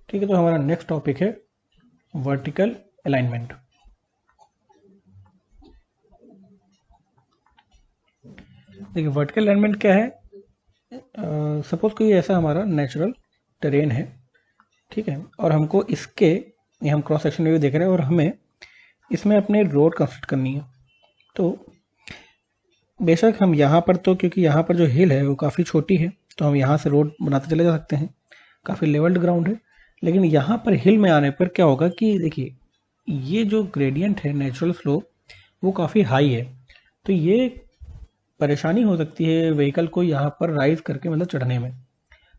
ठीक है, तो हमारा नेक्स्ट टॉपिक है वर्टिकल अलाइनमेंट। देखिए वर्टिकल अलाइनमेंट क्या है। सपोज कोई ऐसा हमारा नेचुरल टेरेन है, ठीक है, और हमको इसके ये हम क्रॉस सेक्शन में भी देख रहे हैं और हमें इसमें अपने रोड कंस्ट्रक्ट करनी है। तो बेशक हम यहाँ पर, तो क्योंकि यहाँ पर जो हिल है वो काफ़ी छोटी है, तो हम यहाँ से रोड बनाते चले जा सकते हैं, काफ़ी लेवल्ड ग्राउंड है। लेकिन यहाँ पर हिल में आने पर क्या होगा कि देखिए ये जो ग्रेडियंट है नेचुरल स्लोप वो काफ़ी हाई है, तो ये परेशानी हो सकती है व्हीकल को यहाँ पर राइज करके मतलब चढ़ने में।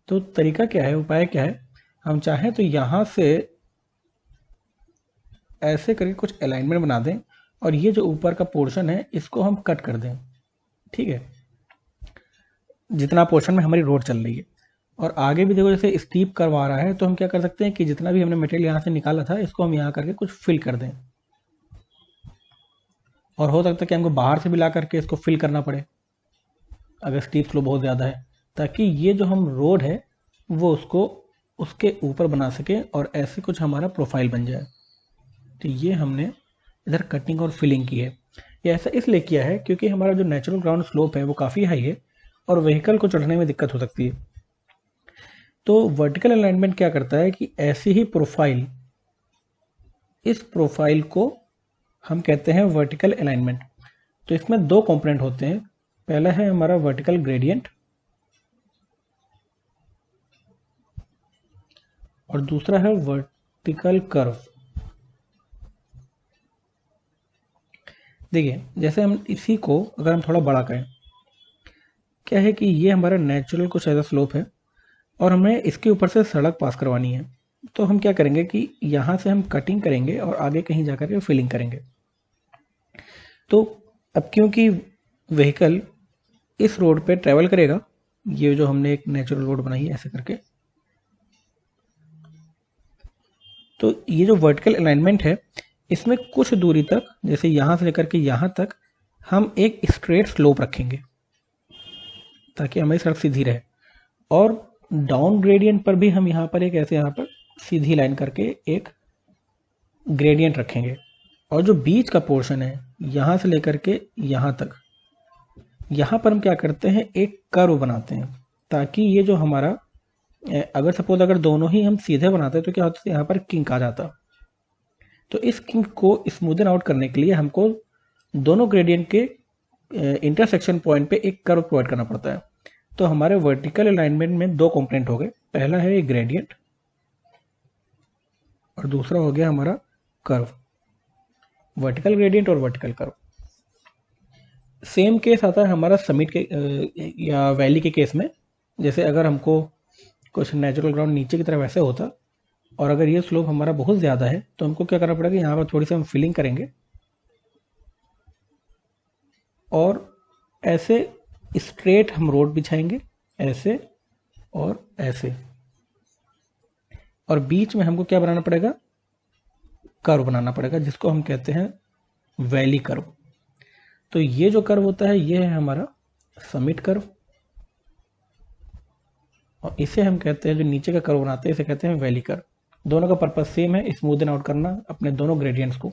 तो तरीका क्या है, उपाय क्या है, हम चाहें तो यहाँ से ऐसे करके कुछ अलाइनमेंट बना दें और ये जो ऊपर का पोर्शन है इसको हम कट कर दें, ठीक है, जितना पोर्शन में हमारी रोड चल रही है। और आगे भी देखो जैसे स्टीप करवा रहा है, तो हम क्या कर सकते हैं कि जितना भी हमने मटेरियल यहाँ से निकाला था इसको हम यहाँ करके कुछ फिल कर दें, और हो सकता है कि हमको बाहर से भी ला करके इसको फिल करना पड़े अगर स्टीप स्लोप बहुत ज़्यादा है, ताकि ये जो हम रोड है वो उसको उसके ऊपर बना सके और ऐसे कुछ हमारा प्रोफाइल बन जाए। तो ये हमने इधर कटिंग और फिलिंग की है। ये ऐसा इसलिए किया है क्योंकि हमारा जो नेचुरल ग्राउंड स्लोप है वो काफ़ी हाई है और व्हीकल को चढ़ने में दिक्कत हो सकती है। तो वर्टिकल अलाइनमेंट क्या करता है कि ऐसी ही प्रोफाइल, इस प्रोफाइल को हम कहते हैं वर्टिकल अलाइनमेंट। तो इसमें दो कंपोनेंट होते हैं, पहला है हमारा वर्टिकल ग्रेडियंट और दूसरा है वर्टिकल कर्व। देखिए जैसे हम इसी को अगर हम थोड़ा बड़ा करें, क्या है कि ये हमारा नेचुरल कुछ ऐसा स्लोप है और हमें इसके ऊपर से सड़क पास करवानी है। तो हम क्या करेंगे कि यहाँ से हम कटिंग करेंगे और आगे कहीं जाकर के फिलिंग करेंगे। तो अब क्योंकि व्हीकल इस रोड पे ट्रेवल करेगा, ये जो हमने एक नेचुरल रोड बनाई है ऐसे करके, तो ये जो वर्टिकल अलाइनमेंट है इसमें कुछ दूरी तक, जैसे यहाँ से लेकर के यहाँ तक हम एक स्ट्रेट स्लोप रखेंगे ताकि हमारी सड़क सीधी रहे, और डाउन ग्रेडियंट पर भी हम यहाँ पर एक ऐसे यहाँ पर सीधी लाइन करके एक ग्रेडियंट रखेंगे। और जो बीच का पोर्शन है यहाँ से लेकर के यहाँ तक, यहाँ पर हम क्या करते हैं एक कर्व बनाते हैं, ताकि ये जो हमारा अगर सपोज अगर दोनों ही हम सीधे बनाते तो क्या होता है यहाँ पर किंक आ जाता। तो इस किंक को स्मूदन आउट करने के लिए हमको दोनों ग्रेडियंट के इंटरसेक्शन पॉइंट पे एक कर्व प्रोवाइड करना पड़ता है। तो हमारे वर्टिकल अलाइनमेंट में दो कंपोनेंट हो गए, पहला है ग्रेडियंट और दूसरा हो गया हमारा कर्व, वर्टिकल ग्रेडियंट और वर्टिकल कर्व। सेम केस आता है हमारा समिट के या वैली के केस में। जैसे अगर हमको कुछ नेचुरल ग्राउंड नीचे की तरफ ऐसे होता और अगर ये स्लोप हमारा बहुत ज़्यादा है तो हमको क्या करना पड़ेगा, यहाँ पर थोड़ी सी हम फिलिंग करेंगे और ऐसे स्ट्रेट हम रोड बिछाएंगे ऐसे और ऐसे, और बीच में हमको क्या बनाना पड़ेगा, कर्व बनाना पड़ेगा, जिसको हम कहते हैं वैली कर्व। तो ये जो कर्व होता है ये है हमारा समिट कर्व, और इसे हम कहते हैं जो नीचे का कर्व बनाते हैं इसे कहते हैं वैली कर्व। दोनों का पर्पज सेम है, स्मूदन आउट करना अपने दोनों ग्रेडियंट्स को।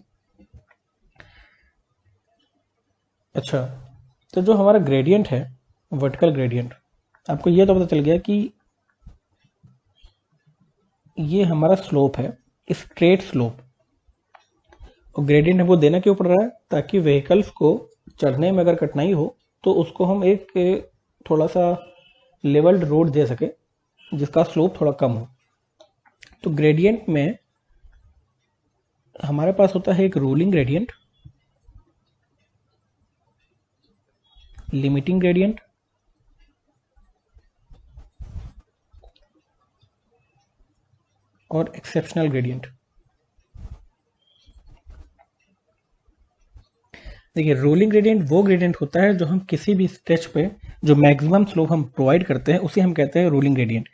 अच्छा, तो जो हमारा ग्रेडियंट है वर्टिकल ग्रेडियंट, आपको ये तो पता चल गया कि ये हमारा स्लोप है स्ट्रेट स्लोप, और ग्रेडियंट हमको देना क्यों पड़ रहा है, ताकि व्हीकल्स को चढ़ने में अगर कठिनाई हो तो उसको हम एक थोड़ा सा लेवल्ड रोड दे सके जिसका स्लोप थोड़ा कम हो। तो ग्रेडियंट में हमारे पास होता है एक रूलिंग ग्रेडियंट, लिमिटिंग ग्रेडियंट और एक्सेप्शनल ग्रेडियंट। देखिए रूलिंग ग्रेडियंट वो ग्रेडियंट होता है जो हम किसी भी स्ट्रेच पे जो मैक्सिमम स्लोप हम प्रोवाइड करते हैं उसे हम कहते हैं रूलिंग ग्रेडियंट।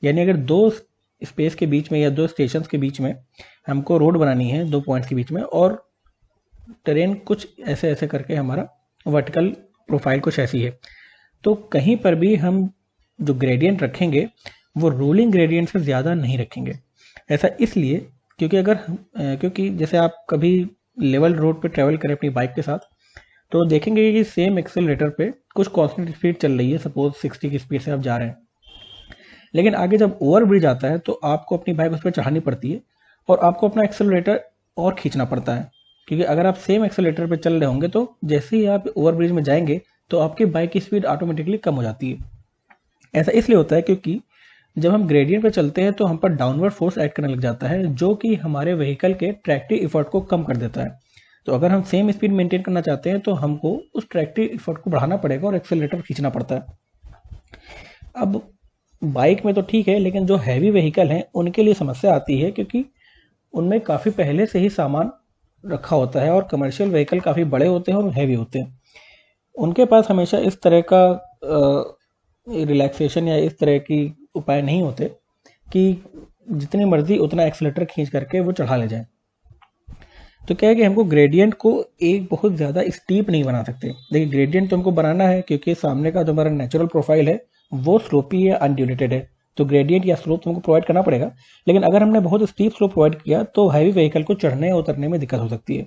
यानी अगर दो स्पेस के बीच में या दो स्टेशन के बीच में हमको रोड बनानी है, दो पॉइंट्स के बीच में, और टेरेन कुछ ऐसे ऐसे करके हमारा वर्टिकल प्रोफाइल कुछ ऐसी है, तो कहीं पर भी हम जो ग्रेडियंट रखेंगे वो रूलिंग ग्रेडियंट से ज़्यादा नहीं रखेंगे। ऐसा इसलिए क्योंकि जैसे आप कभी लेवल रोड पे ट्रैवल करें अपनी बाइक के साथ, तो देखेंगे कि सेम एक्सेलरेटर पे कुछ कांस्टेंट स्पीड चल रही है, सपोज 60 की स्पीड से आप जा रहे हैं, लेकिन आगे जब ओवर ब्रिज आता है तो आपको अपनी बाइक उस पर चढ़ानी पड़ती है और आपको अपना एक्सेलरेटर और खींचना पड़ता है, क्योंकि अगर आप सेम एक्सेलरेटर पे चल रहे होंगे तो जैसे ही आप ओवर ब्रिज में जाएंगे तो आपकी बाइक की स्पीड ऑटोमेटिकली कम हो जाती है। ऐसा इसलिए होता है क्योंकि जब हम ग्रेडियंट पे चलते हैं तो हम पर डाउनवर्ड फोर्स एक्ट करने लग जाता है, जो कि हमारे व्हीकल के ट्रैक्टिव इफर्ट को कम कर देता है। तो अगर हम सेम स्पीड मेंटेन करना चाहते हैं तो हमको उस ट्रैक्टिव इफर्ट को बढ़ाना पड़ेगा और एक्सेलरेटर खींचना पड़ता है। अब बाइक में तो ठीक है, लेकिन जो हैवी व्हीकल हैं उनके लिए समस्या आती है, क्योंकि उनमें काफ़ी पहले से ही सामान रखा होता है और कमर्शियल व्हीकल काफ़ी बड़े होते हैं और हैवी होते हैं। उनके पास हमेशा इस तरह का रिलैक्सेशन या इस तरह की उपाय नहीं होते कि जितनी मर्जी उतना एक्सीलेटर खींच करके वो चढ़ा ले जाए। तो क्या है कि हमको ग्रेडियंट को एक बहुत ज़्यादा स्टीप नहीं बना सकते। देखिए, ग्रेडियंट तो हमको बनाना है क्योंकि सामने का जो हमारा नेचुरल प्रोफाइल है वो स्लोपी या अनड्यूलेटेड है, तो ग्रेडियंट या स्लोप हमको प्रोवाइड करना पड़ेगा। लेकिन अगर हमने बहुत स्टीप स्लोप प्रोवाइड किया तो हैवी व्हीकल को चढ़ने और उतरने में दिक्कत हो सकती है।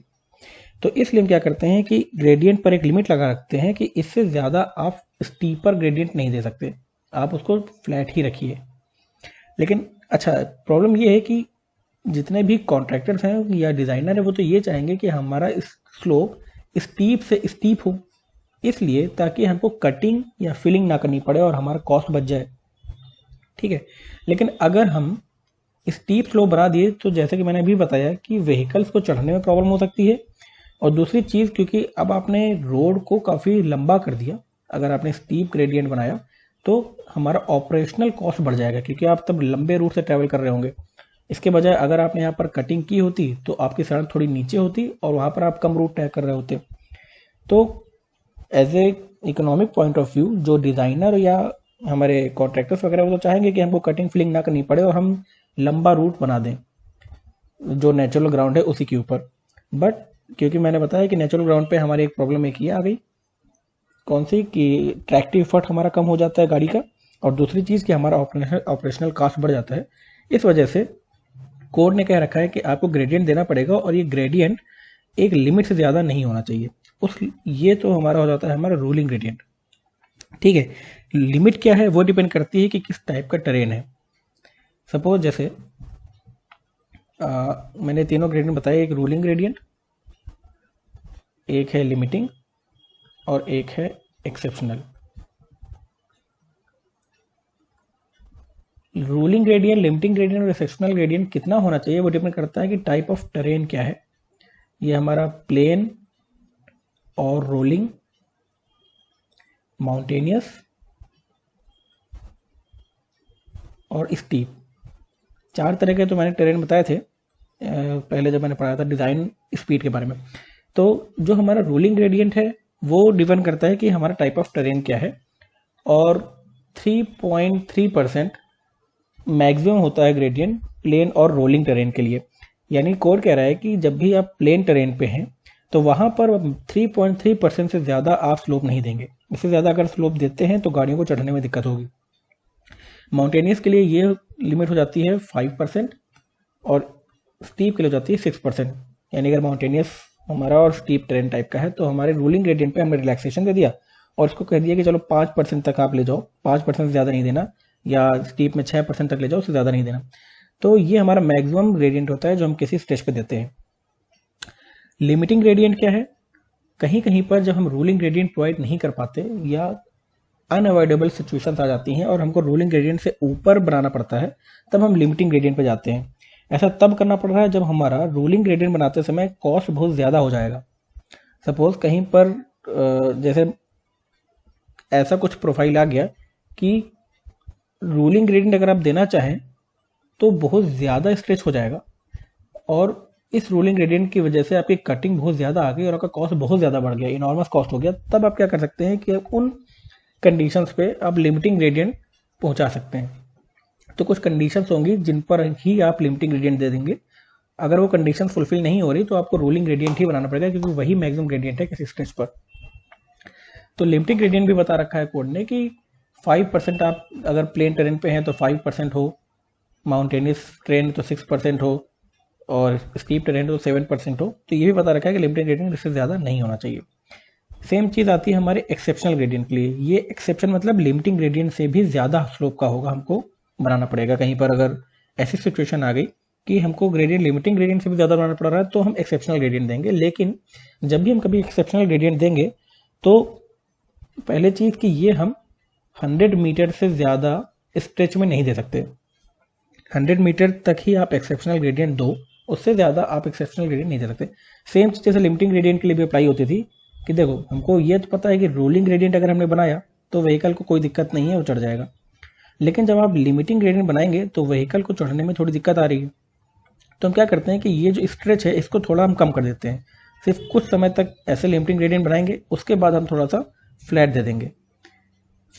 तो इसलिए हम क्या करते हैं कि ग्रेडियंट पर एक लिमिट लगा रखते हैं कि इससे ज़्यादा आप स्टीपर ग्रेडियंट नहीं दे सकते, आप उसको फ्लैट ही रखिए। लेकिन अच्छा, प्रॉब्लम ये है कि जितने भी कॉन्ट्रैक्टर्स हैं या डिज़ाइनर है वो तो ये चाहेंगे कि हमारा स्लोप स्टीप से स्टीप हो, इसलिए ताकि हमको कटिंग या फिलिंग ना करनी पड़े और हमारा कॉस्ट बच जाए। ठीक है, लेकिन अगर हम स्टीप स्लोप बना दिए तो जैसे कि मैंने अभी बताया कि व्हीकल्स को चढ़ने में प्रॉब्लम हो सकती है। और दूसरी चीज़, क्योंकि अब आपने रोड को काफ़ी लंबा कर दिया, अगर आपने स्टीप ग्रेडियंट बनाया तो हमारा ऑपरेशनल कॉस्ट बढ़ जाएगा, क्योंकि आप तब लंबे रूट से ट्रैवल कर रहे होंगे। इसके बजाय अगर आपने यहाँ पर कटिंग की होती तो आपकी सड़क थोड़ी नीचे होती और वहाँ पर आप कम रूट तय कर रहे होते। तो as a economic point of view जो डिज़ाइनर या हमारे कॉन्ट्रैक्टर्स वगैरह वो तो चाहेंगे कि हमको कटिंग फिलिंग ना करनी पड़े और हम लंबा रूट बना दें जो नेचुरल ग्राउंड है उसी के ऊपर। बट क्योंकि मैंने बताया कि नेचुरल ग्राउंड पे हमारी एक प्रॉब्लम एक ये आ गई, कौन सी, कि ट्रैक्टिव इफर्ट हमारा कम हो जाता है गाड़ी का, और दूसरी चीज़ कि हमारा ऑपरेशनल कॉस्ट बढ़ जाता है। इस वजह से कोड ने कह रखा है कि आपको ग्रेडियंट देना पड़ेगा और ये ग्रेडियंट एक लिमिट से ज़्यादा नहीं होना चाहिए। ये तो हमारा हो जाता है हमारा रूलिंग ग्रेडियंट। ठीक है, लिमिट क्या है वो डिपेंड करती है कि किस टाइप का टेरेन है। सपोज जैसे मैंने तीनों ग्रेडियंट बताए, एक रूलिंग ग्रेडियंट, एक है लिमिटिंग और एक है exceptional. Ruling gradient, limiting gradient और एक्सेप्शनल ग्रेडियंट कितना होना चाहिए वो डिपेंड करता है कि टाइप ऑफ टेरेन क्या है। ये हमारा प्लेन और रोलिंग, माउंटेनियस और स्टीप, चार तरह के तो मैंने टेरेन बताए थे पहले जब मैंने पढ़ाया था डिज़ाइन स्पीड के बारे में। तो जो हमारा रूलिंग ग्रेडियंट है वो डिपेंड करता है कि हमारा टाइप ऑफ टेरेन क्या है, और 3.3% मैक्सिमम होता है ग्रेडियंट प्लेन और रोलिंग टेरेन के लिए। यानी कोड कह रहा है कि जब भी आप प्लेन टेरेन पे हैं तो वहाँ पर 3.3% से ज़्यादा आप स्लोप नहीं देंगे। इससे ज़्यादा अगर स्लोप देते हैं तो गाड़ियों को चढ़ने में दिक्कत होगी। माउंटेनियस के लिए ये लिमिट हो जाती है 5% और स्टीप के लिए हो जाती है 6%। यानी अगर माउंटेनियस हमारा और स्टीप टेरेन टाइप का है तो हमारे रूलिंग ग्रेडियंट पे हमने रिलैक्सेशन दे दिया और इसको कह दिया कि चलो 5% तक आप ले जाओ, 5% से ज़्यादा नहीं देना, या स्टीप में 6% तक ले जाओ, उससे ज़्यादा नहीं देना। तो ये हमारा मैक्सिमम ग्रेडियंट होता है जो हम किसी स्टेज पे देते हैं। लिमिटिंग ग्रेडियंट क्या है? कहीं कहीं पर जब हम रूलिंग ग्रेडियंट प्रोवाइड नहीं कर पाते या अनअवॉइडेबल सिचुएशंस आ जाती हैं और हमको रूलिंग ग्रेडियंट से ऊपर बनाना पड़ता है, तब हम लिमिटिंग ग्रेडियंट पे जाते हैं। ऐसा तब करना पड़ रहा है जब हमारा रूलिंग ग्रेडियंट बनाते समय कॉस्ट बहुत ज़्यादा हो जाएगा। सपोज कहीं पर जैसे ऐसा कुछ प्रोफाइल आ गया कि रूलिंग ग्रेडियंट अगर आप देना चाहें तो बहुत ज़्यादा स्ट्रेच हो जाएगा, और इस रूलिंग ग्रेडियंट की वजह से आपकी कटिंग बहुत ज़्यादा आ गई और आपका कॉस्ट बहुत ज़्यादा बढ़ गया, इनॉर्मस कॉस्ट हो गया। तब आप क्या कर सकते हैं कि उन कंडीशंस पे आप लिमिटिंग ग्रेडियंट पहुंचा सकते हैं। तो कुछ कंडीशंस होंगी जिन पर ही आप लिमिटिंग ग्रेडियंट दे देंगे। अगर वो कंडीशन फुलफिल नहीं हो रही तो आपको रूलिंग ग्रेडियंट ही बनाना पड़ेगा, क्योंकि वही मैक्सिमम ग्रेडियंट है किसी स्टेज पर। तो लिमिटिंग ग्रेडियंट भी बता रखा है कोड ने कि 5% आप अगर प्लेन टेरेन पे हैं तो 5% हो, माउंटेनियस ट्रेन तो 6% हो और स्टीप टेरेन तो 7% हो, तो ये भी पता रखा है कि लिमिटिंग ग्रेडियंट इससे ज़्यादा नहीं होना चाहिए। सेम चीज़ आती है हमारे एक्सेप्शनल ग्रेडियंट के लिए। ये एक्सेप्शन मतलब लिमिटिंग ग्रेडियंट से भी ज़्यादा स्लोप का होगा, हमको बनाना पड़ेगा। कहीं पर अगर ऐसी सिचुएशन आ गई कि हमको ग्रेडियंट लिमिटिंग ग्रेडियंट से भी ज़्यादा बनाना पड़ रहा है, तो हम एक्सेप्शनल ग्रेडियंट देंगे। लेकिन जब भी हम कभी एक्सेप्शनल ग्रेडियंट देंगे तो पहले चीज़ कि ये हम 100 मीटर से ज़्यादा स्ट्रेच में नहीं दे सकते। 100 मीटर तक ही आप एक्सेप्शनल ग्रेडियंट दो, उससे ज़्यादा आप एक्सेप्शनल ग्रेडियंट नहीं दे सकते। सेम चीज़ जैसे लिमिटिंग ग्रेडियंट के लिए भी अप्लाई होती थी कि देखो हमको ये तो पता है कि रोलिंग ग्रेडियंट अगर हमने बनाया तो व्हीकल को कोई दिक्कत नहीं है, वो चढ़ जाएगा। लेकिन जब आप लिमिटिंग ग्रेडियंट बनाएंगे तो व्हीकल को चढ़ने में थोड़ी दिक्कत आ रही है। तो हम क्या करते हैं कि ये जो स्ट्रेच है इसको थोड़ा हम कम कर देते हैं। सिर्फ कुछ समय तक ऐसे लिमिटिंग ग्रेडियंट बनाएंगे, उसके बाद हम थोड़ा सा फ्लैट दे देंगे,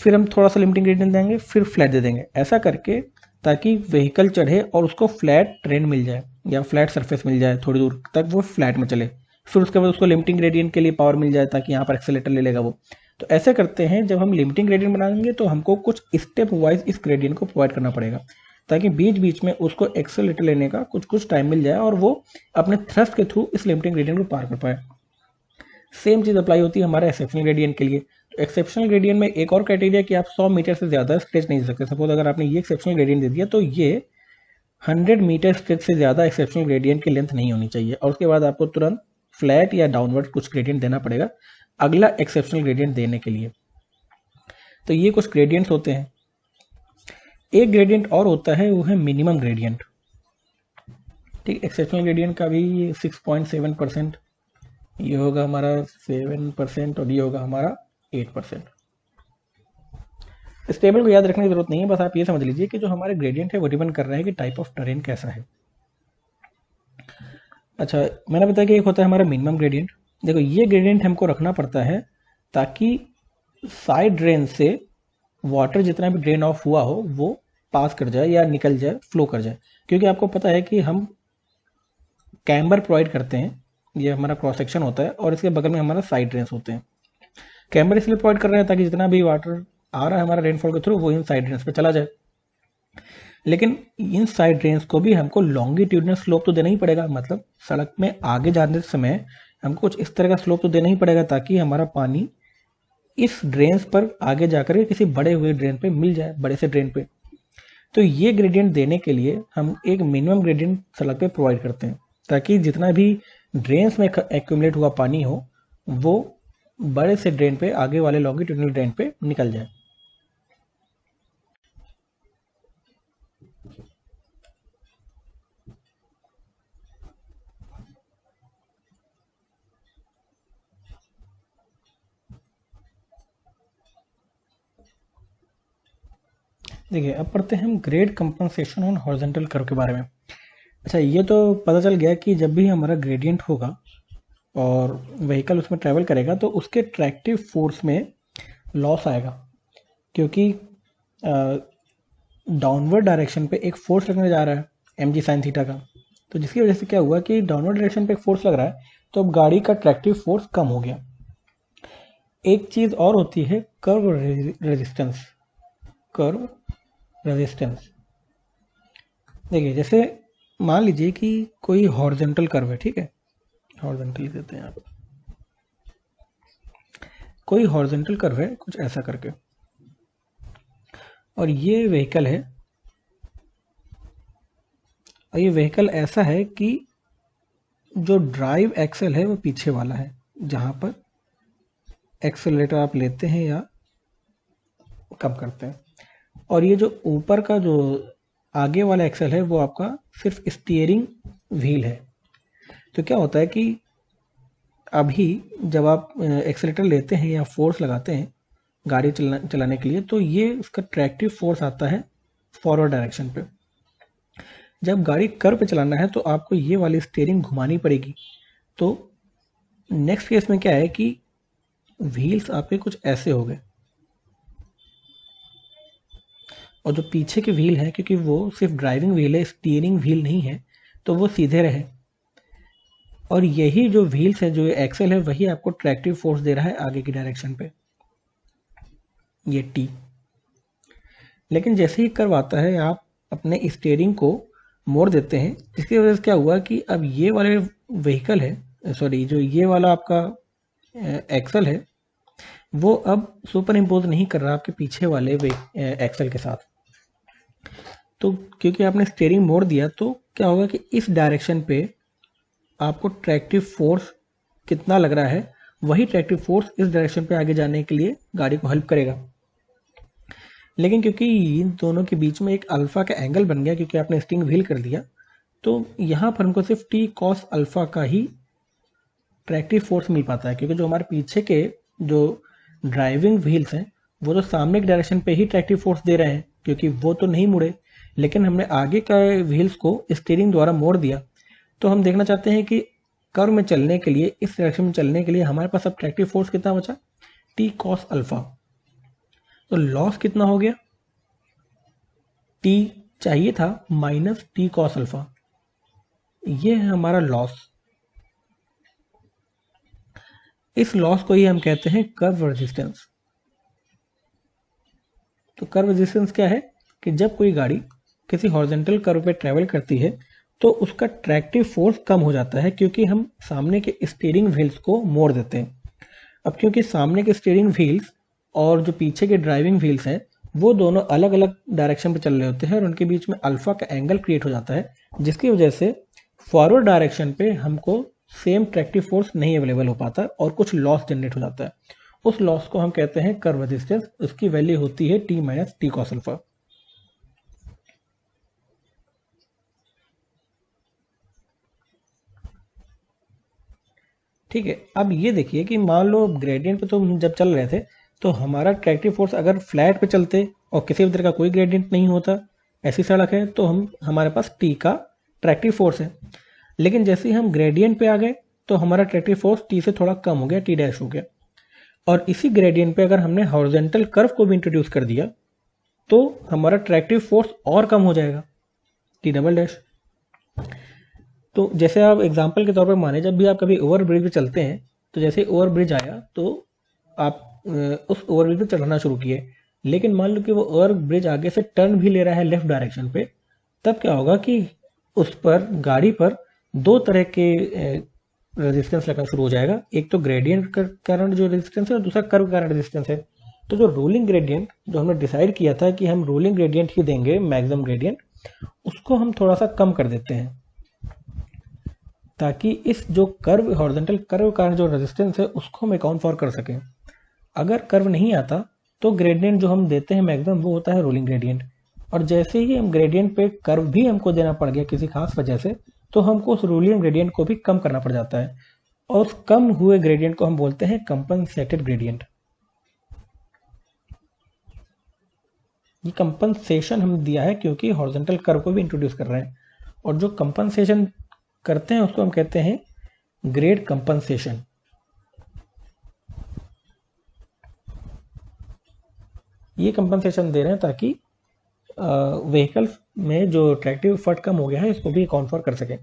फिर हम थोड़ा सा लिमिटिंग ग्रेडियंट देंगे, फिर फ्लैट दे देंगे। ऐसा करके ताकि व्हीकल चढ़े और उसको फ्लैट ट्रेन मिल जाए या फ्लैट सरफेस मिल जाए, थोड़ी दूर तक वो फ्लैट में चले। फिर उसके बाद उसको लिमिटिंग ग्रेडियंट के लिए पावर मिल जाए ताकि यहाँ पर एक्सेलेटर ले लेगा वो। तो ऐसे करते हैं, जब हम लिमिटिंग ग्रेडियंट बनाएंगे तो हमको कुछ स्टेप वाइज इस ग्रेडियंट को प्रोवाइड करना पड़ेगा ताकि बीच बीच में उसको एक्सेलेटर लेने का कुछ कुछ टाइम मिल जाए और वो अपने थ्रस्ट के थ्रू इस लिमिटिंग ग्रेडियंट को पार कर पाए। सेम चीज़ अप्लाई होती है हमारे एक्सेप्शनल ग्रेडियंट के लिए। तो एक्सेप्शनल ग्रेडियंट में एक और क्राइटेरिया कि आप 100 मीटर से ज़्यादा स्ट्रेच नहीं दे सकते। सपोज अगर आपने ये एक्सेप्शनल ग्रेडियंट दे दिया तो ये 100 मीटर स्ट्रेच से ज़्यादा एक्सेप्शनल ग्रेडियंट की लेंथ नहीं होनी चाहिए, और उसके बाद आपको तुरंत फ्लैट या डाउनवर्ड कुछ ग्रेडियंट देना पड़ेगा अगला एक्सेप्शनल ग्रेडियंट देने के लिए। तो ये कुछ ग्रेडियंट्स होते हैं। एक ग्रेडियंट और होता है, वो है मिनिमम ग्रेडियंट। ठीक, एक्सेप्शनल ग्रेडियंट का भी 6.7%, ये होगा हमारा 7% और ये होगा हमारा 8%। इस टेबल को याद रखने की जरूरत नहीं है, बस आप ये समझ लीजिए कि जो हमारे ग्रेडियंट है वो डिपेंड कर रहा है कि टाइप ऑफ टेरेन कैसा है। अच्छा, मैंने बताया कि एक होता है हमारा मिनिमम ग्रेडियंट। देखो ये ग्रेडियंट हमको रखना पड़ता है ताकि साइड ड्रेन से वाटर जितना भी ड्रेन ऑफ हुआ हो वो पास कर जाए या निकल जाए, फ्लो कर जाए। क्योंकि आपको पता है कि हम कैम्बर प्रोवाइड करते हैं, ये हमारा क्रॉस सेक्शन होता है और इसके बगल में हमारा साइड ड्रेन्स होते हैं। कैम्बर इसलिए प्रोवाइड कर रहे हैं ताकि जितना भी वाटर आ रहा है हमारा रेनफॉल के थ्रू वो इन साइड ड्रेन्स पे चला जाए। लेकिन इन साइड ड्रेन्स को भी हमको लॉन्गिट्यूडनल स्लोप तो देना ही पड़ेगा, मतलब सड़क में आगे जाने समय हमको कुछ इस तरह का स्लोप तो देना ही पड़ेगा ताकि हमारा पानी इस ड्रेन्स पर आगे जाकर किसी बड़े हुए ड्रेन पे मिल जाए, बड़े से ड्रेन पे। तो ये ग्रेडियंट देने के लिए हम एक मिनिमम ग्रेडियंट सड़क पे प्रोवाइड करते हैं ताकि जितना भी ड्रेन्स में एक्यूमुलेट हुआ पानी हो वो बड़े से ड्रेन पे, आगे वाले लॉन्गिट्यूडनल ड्रेन पे निकल जाए। देखिए, अब पढ़ते हैं हम grade compensation on horizontal curve के बारे में। अच्छा, ये तो पता चल गया कि जब भी हमारा ग्रेडियंट होगा और व्हीकल उसमें ट्रैवल करेगा तो उसके ट्रैक्टिव फोर्स में लॉस आएगा, क्योंकि डाउनवर्ड डायरेक्शन पे एक फोर्स लगने जा रहा है mg sin थीटा का। तो जिसकी वजह से क्या हुआ कि डाउनवर्ड डायरेक्शन पे एक फोर्स लग रहा है, तो अब गाड़ी का ट्रैक्टिव फोर्स कम हो गया। एक चीज़ और होती है कर्व रेजिस्टेंस। कर्व रेजिस्टेंस, देखिए जैसे मान लीजिए कि कोई हॉरिजॉन्टल कर्व है, ठीक है, हॉरिजॉन्टल देते हैं आप, कोई हॉरिजॉन्टल कर्व है कुछ ऐसा करके, और ये व्हीकल है, और ये व्हीकल ऐसा है कि जो ड्राइव एक्सल है वो पीछे वाला है, जहाँ पर एक्सेलरेटर आप लेते हैं या कम करते हैं, और ये जो ऊपर का जो आगे वाला एक्सल है वो आपका सिर्फ स्टीयरिंग व्हील है। तो क्या होता है कि अभी जब आप एक्सेलेटर लेते हैं या फोर्स लगाते हैं गाड़ी चलाने के लिए, तो ये उसका ट्रैक्टिव फोर्स आता है फॉरवर्ड डायरेक्शन पे। जब गाड़ी कर्व पे चलाना है तो आपको ये वाली स्टीयरिंग घुमानी पड़ेगी। तो नेक्स्ट केस में क्या है कि व्हील्स आपके कुछ ऐसे हो गए, और जो पीछे के व्हील है, क्योंकि वो सिर्फ ड्राइविंग व्हील है, स्टीयरिंग व्हील नहीं है, तो वो सीधे रहे, और यही जो व्हील्स है, जो एक्सेल है, वही आपको ट्रैक्टिव फोर्स दे रहा है आगे की डायरेक्शन पे, ये टी। लेकिन जैसे ही कर्व आता है, आप अपने स्टीयरिंग को मोड़ देते हैं, जिसकी वजह से क्या हुआ कि अब ये वाले व्हीकल है, सॉरी जो ये वाला आपका एक्सल है, वो अब सुपर इम्पोज नहीं कर रहा आपके पीछे वाले एक्सल के साथ। तो क्योंकि आपने स्टीयरिंग मोड़ दिया तो क्या होगा कि इस डायरेक्शन पे आपको ट्रैक्टिव फोर्स कितना लग रहा है, वही ट्रैक्टिव फोर्स इस डायरेक्शन पे आगे जाने के लिए गाड़ी को हेल्प करेगा। लेकिन क्योंकि इन दोनों के बीच में एक अल्फा का एंगल बन गया, क्योंकि आपने स्टीयरिंग व्हील कर दिया, तो यहाँ पर हमको सिर्फ टी कॉस अल्फा का ही ट्रैक्टिव फोर्स मिल पाता है, क्योंकि जो हमारे पीछे के जो ड्राइविंग व्हील्स हैं वो तो सामने की डायरेक्शन पे ही ट्रैक्टिव फोर्स दे रहे हैं, क्योंकि वो तो नहीं मुड़े, लेकिन हमने आगे का व्हील्स को स्टीयरिंग द्वारा मोड़ दिया। तो हम देखना चाहते हैं कि कर्व में चलने के लिए, इस डायरेक्शन में चलने के लिए हमारे पास अब ट्रैक्टिव फोर्स कितना बचा, टी कॉस अल्फा। तो लॉस कितना हो गया, टी चाहिए था माइनस टी कॉस अल्फा, ये है हमारा लॉस। इस लॉस को ही हम कहते हैं कर्व रेजिस्टेंस। तो कर्व रेजिस्टेंस क्या है कि जब कोई गाड़ी किसी हॉरिजॉन्टल कर्व पे ट्रेवल करती है तो उसका ट्रैक्टिव फोर्स कम हो जाता है, क्योंकि हम सामने के स्टीयरिंग व्हील्स को मोड़ देते हैं। अब क्योंकि सामने के स्टीयरिंग व्हील्स और जो पीछे के ड्राइविंग व्हील्स हैं वो दोनों अलग अलग डायरेक्शन पे चल रहे होते हैं और उनके बीच में अल्फा का एंगल क्रिएट हो जाता है, जिसकी वजह से फॉरवर्ड डायरेक्शन पे हमको सेम ट्रैक्टिव फोर्स नहीं अवेलेबल हो पाता और कुछ लॉस जनरेट हो जाता है। उस लॉस को हम कहते हैं कर्व रेजिस्टेंस। उसकी वैल्यू होती है T minus T cos alpha. ठीक है, अब ये देखिए कि मान लो ग्रेडियंट पे तो हम जब चल रहे थे तो हमारा ट्रैक्टिव फोर्स अगर फ्लैट पे चलते और किसी भी तरह का कोई ग्रेडियंट नहीं होता, ऐसी सड़क है, तो हमारे पास टी का ट्रैक्टिव फोर्स है। लेकिन जैसे ही हम ग्रेडियंट पे आ गए तो हमारा ट्रैक्टिव फोर्स टी से थोड़ा कम हो गया, टी डैश हो गया। और इसी ग्रेडियंट पे अगर हमने हॉरिजॉन्टल कर्व को भी इंट्रोड्यूस कर दिया तो हमारा ट्रैक्टिव फोर्स और कम हो जाएगा, टी डबल डैश। तो जैसे आप एग्जांपल के तौर पर माने, जब भी आप कभी ओवर ब्रिज पे चलते हैं तो जैसे ओवर ब्रिज आया तो आप उस ओवर ब्रिज पे चढ़ना शुरू किए, लेकिन मान लो कि वो ओवर ब्रिज आगे से टर्न भी ले रहा है लेफ्ट डायरेक्शन पे, तब क्या होगा कि उस पर गाड़ी पर दो तरह के रेजिस्टेंस लगना शुरू हो जाएगा। एक तो ग्रेडियंट का कारण जो रेजिस्टेंस है और दूसरा कर्व का कारण रेजिस्टेंस है। तो जो रोलिंग ग्रेडियंट जो हमने डिसाइड किया था कि हम रोलिंग ग्रेडियंट ही देंगे, मैक्सिमम ग्रेडियंट, उसको हम थोड़ा सा कम कर देते हैं ताकि इस जो कर्व हॉरिजॉन्टल कर्व का जो रेजिस्टेंस है उसको हम अकाउंट फॉर कर सकें। अगर कर्व नहीं आता तो ग्रेडियंट जो हम देते हैं मैक्सिमम वो होता है रोलिंग ग्रेडियंट, और जैसे ही हम ग्रेडियंट पे कर्व भी हमको देना पड़ गया किसी खास वजह से, तो हमको उस रोलिंग ग्रेडियंट को भी कम करना पड़ जाता है, और उस कम हुए ग्रेडियंट को हम बोलते हैं कंपनसेटेड ग्रेडियंट। ये कंपनसेशन हम दिया है क्योंकि हॉरिजॉन्टल कर्व को भी इंट्रोड्यूस कर रहे हैं, और जो कंपनसेशन करते हैं उसको हम कहते हैं ग्रेड कंपनसेशन। ये कंपनसेशन दे रहे हैं ताकि व्हीकल में जो ट्रैक्टिव एफर्ट कम हो गया है इसको भी अकाउंट फॉर कर सके।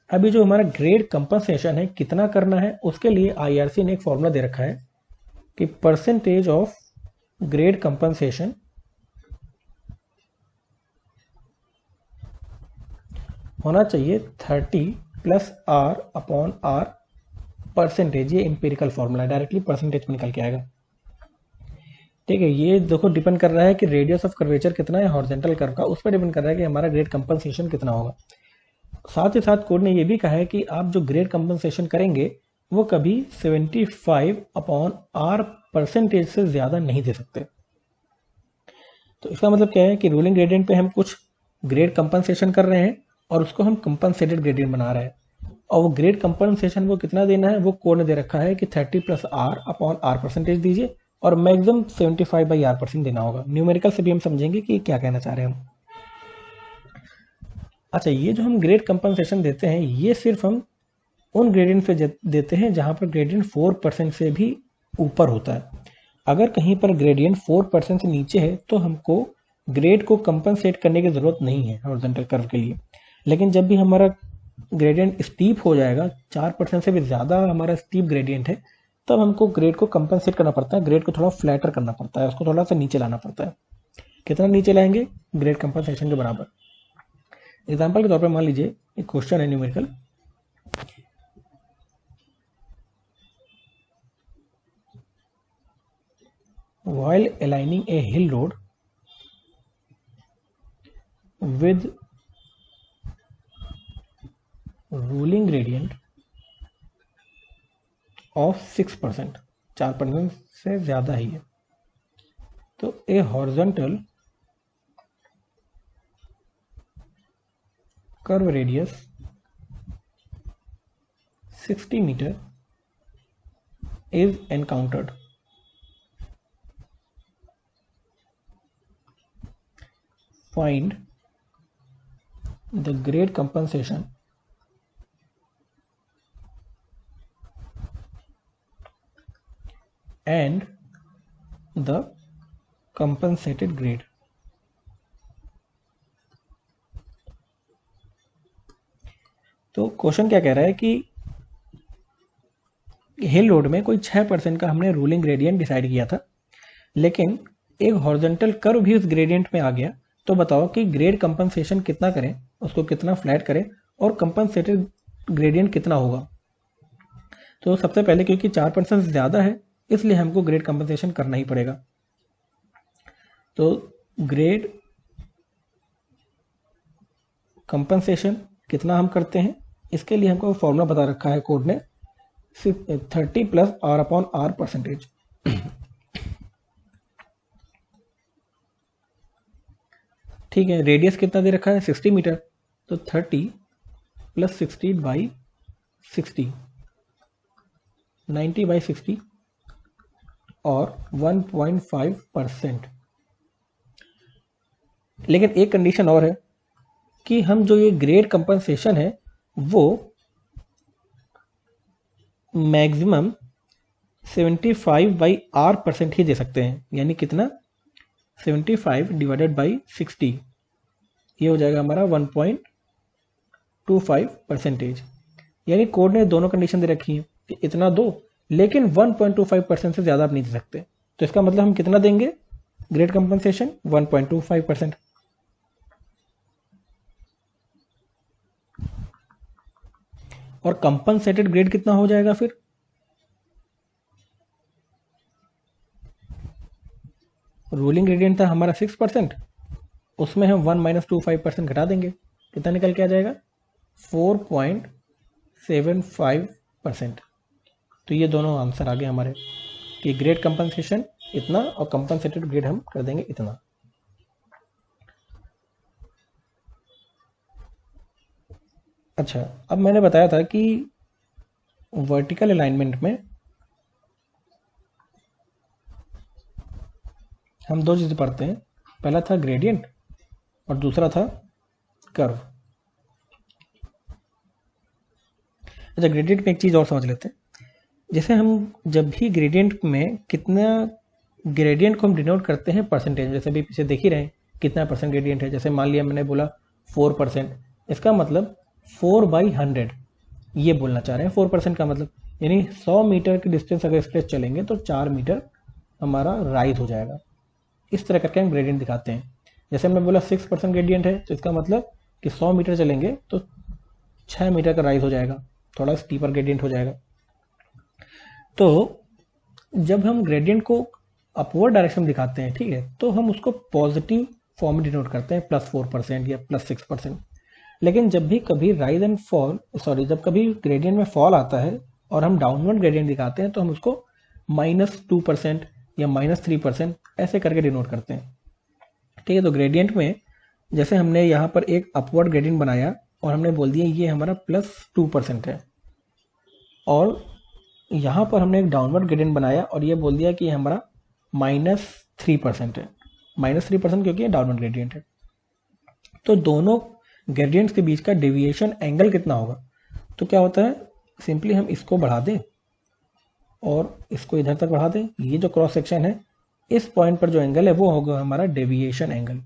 अभी जो हमारा ग्रेड कंपनसेशन है कितना करना है, उसके लिए आईआरसी ने एक फॉर्मूला दे रखा है कि परसेंटेज ऑफ ग्रेड कंपनसेशन होना चाहिए 30 plus R upon R percentage. ये इंपेरिकल फॉर्मूला है, डायरेक्टली परसेंटेज में निकल के आएगा। ठीक है, ये देखो डिपेंड कर रहा है कि रेडियस ऑफ कर्वेचर कितना है हॉरिजॉन्टल कर्व का, उस पर डिपेंड कर रहा है कि हमारा ग्रेड कंपनसेशन कितना होगा। साथ ही साथ कोड ने ये भी कहा है कि आप जो ग्रेड कंपनसेशन करेंगे वो कभी 75 अपॉन आर परसेंटेज से ज़्यादा नहीं दे सकते। तो इसका मतलब क्या है कि रूलिंग ग्रेडियंट पे हम कुछ ग्रेड कंपनसेशन कर रहे हैं और उसको हम कंपनसेटेड ग्रेडियंट बना रहे हैं, और वो ग्रेड कंपनसेशन वो कितना देना है वो कोड ने दे रखा है कि 30 plus R upon R percentage दीजिए और मैक्सिमम 75 बाई आर परसेंट देना होगा। न्यूमेरिकल से भी हम समझेंगे कि क्या कहना चाह रहे हैं हम। अच्छा, ये जो हम ग्रेड कंपनसेशन देते हैं ये सिर्फ हम उन ग्रेडियंट पे देते हैं जहां पर ग्रेडियंट 4% से भी ऊपर होता है। अगर कहीं पर ग्रेडियंट 4% से नीचे है तो हमको ग्रेड को कंपनसेट करने की ज़रूरत नहीं है हॉरिजॉन्टल कर्व के लिए। लेकिन जब भी हमारा ग्रेडियंट स्टीप हो जाएगा, 4% से भी ज़्यादा हमारा स्टीप ग्रेडियंट है, तब हमको ग्रेड को कंपनसेट करना पड़ता है, ग्रेड को थोड़ा फ्लैटर करना पड़ता है, उसको थोड़ा सा नीचे लाना पड़ता है। कितना नीचे लाएंगे? ग्रेड कंपनसेशन के बराबर। एग्जाम्पल के तौर पर मान लीजिए एक क्वेश्चन है numerical, while aligning a hill road with ruling gradient of 6%, 4% से ज्यादा ही है, तो a horizontal curve radius 60 metre is encountered. Find the grade compensation and the compensated grade. तो क्वेश्चन क्या कह रहा है कि हिल रोड में कोई 6% का हमने रूलिंग ग्रेडियंट डिसाइड किया था, लेकिन एक हॉरिजॉन्टल कर्व भी उस ग्रेडियंट में आ गया, तो बताओ कि ग्रेड कंपनसेशन कितना करें, उसको कितना फ्लैट करें और कंपनसेटेड ग्रेडियंट कितना होगा। तो सबसे पहले क्योंकि 4% ज़्यादा है इसलिए हमको ग्रेड कंपनसेशन करना ही पड़ेगा। तो ग्रेड कंपनसेशन कितना हम करते हैं, इसके लिए हमको फॉर्मूला बता रखा है कोड ने, 30 + R/R परसेंटेज। ठीक है, रेडियस कितना दे रखा है 60 मीटर, तो 30 + 60/60, 90/60 और 1.5%। लेकिन एक कंडीशन और है कि हम जो ये ग्रेड कंपनसेशन है वो मैक्सिमम 75/R% ही दे सकते हैं, यानी कितना 75 / 60, ये हो जाएगा हमारा 1.25%। यानी कोड ने दोनों कंडीशन दे रखी है कि इतना दो, लेकिन 1.25% से ज़्यादा आप नहीं दे सकते। तो इसका मतलब हम कितना देंगे ग्रेड कंपनसेशन, 1.25%। और कंपनसेटेड ग्रेड कितना हो जाएगा फिर, रूलिंग ग्रेडियंट था हमारा 6%, उसमें हम 1 - 25% घटा देंगे, कितना निकल के आ जाएगा 4.75%। तो ये दोनों आंसर आ गए हमारे कि ग्रेड कंपनसेशन इतना और कंपनसेटेड ग्रेड हम कर देंगे इतना। अच्छा, अब मैंने बताया था कि वर्टिकल अलाइनमेंट में हम दो चीज़ें पढ़ते हैं, पहला था ग्रेडियंट और दूसरा था कर्व। अच्छा, ग्रेडियंट में एक चीज़ और समझ लेते हैं, जैसे हम जब भी ग्रेडियंट में कितना, ग्रेडियंट को हम डिनोट करते हैं परसेंटेज, जैसे अभी पीछे देख ही रहे हैं कितना परसेंट ग्रेडियंट है। जैसे मान लिया मैंने बोला 4%, इसका मतलब 4/100 ये बोलना चाह रहे हैं 4% का मतलब, यानी 100 मीटर की डिस्टेंस अगर स्ट्रेच चलेंगे तो 4 मीटर हमारा राइज हो जाएगा। इस तरह करके हम ग्रेडियंट दिखाते हैं। जैसे हमने बोला 6% ग्रेडियंट है, तो इसका मतलब कि 100 मीटर चलेंगे तो 6 मीटर का राइज हो जाएगा, थोड़ा स्टीपर ग्रेडियंट हो जाएगा। तो जब हम ग्रेडियंट को अपवर्ड डायरेक्शन दिखाते हैं, ठीक है, तो हम उसको पॉजिटिव फॉर्म में डिनोट करते हैं, +4% या +6%। लेकिन जब भी कभी राइज एंड फॉल, जब कभी ग्रेडियंट में फॉल आता है और हम डाउनवर्ड ग्रेडियंट दिखाते हैं तो हम उसको -2% या -3% ऐसे करके डिनोट करते हैं। ठीक है, तो ग्रेडियंट में जैसे हमने यहाँ पर एक अपवर्ड ग्रेडियंट बनाया और हमने बोल दिया ये हमारा +2% है, और यहाँ पर हमने एक डाउनवर्ड ग्रेडियंट बनाया और ये बोल दिया कि हमारा -3% है, -3% क्योंकि ये डाउनवर्ड ग्रेडियंट है। तो दोनों ग्रेडियंट्स के बीच का डेविएशन एंगल कितना होगा, तो क्या होता है, सिंपली हम इसको बढ़ा दें और इसको इधर तक बढ़ा दें, ये जो क्रॉस सेक्शन है इस पॉइंट पर जो एंगल है वो होगा हमारा डेविएशन एंगल।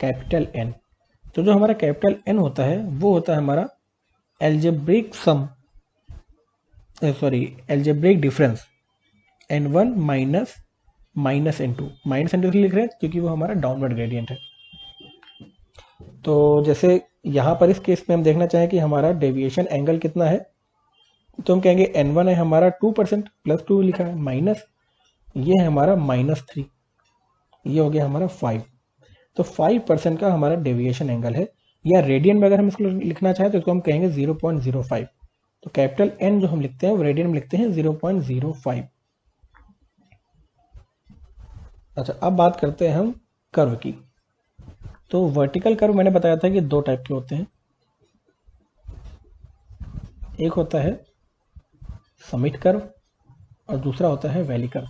Capital N. तो जो हमारा कैपिटल एन होता है वो होता है हमारा algebraic difference n1 minus minus n2, minus n2 लिख रहे हैं क्योंकि वो हमारा डाउनवर्ड ग्रेडियंट है। तो जैसे यहाँ पर इस केस में हम देखना चाहें कि हमारा डेविएशन एंगल कितना है, तो हम कहेंगे n1 है हमारा 2%, प्लस 2 लिखा है, माइनस ये है हमारा -3, ये हो गया हमारा 5। तो 5% का हमारा डेविएशन एंगल है, या रेडियन में अगर हम इसको लिखना चाहें तो इसको हम कहेंगे 0.05। तो कैपिटल N जो हम लिखते हैं वो रेडियन में लिखते हैं 0.05। अच्छा, अब बात करते हैं हम कर्व की। तो वर्टिकल कर्व मैंने बताया था कि दो टाइप के होते हैं, एक होता है समिट कर्व और दूसरा होता है वैली कर्व।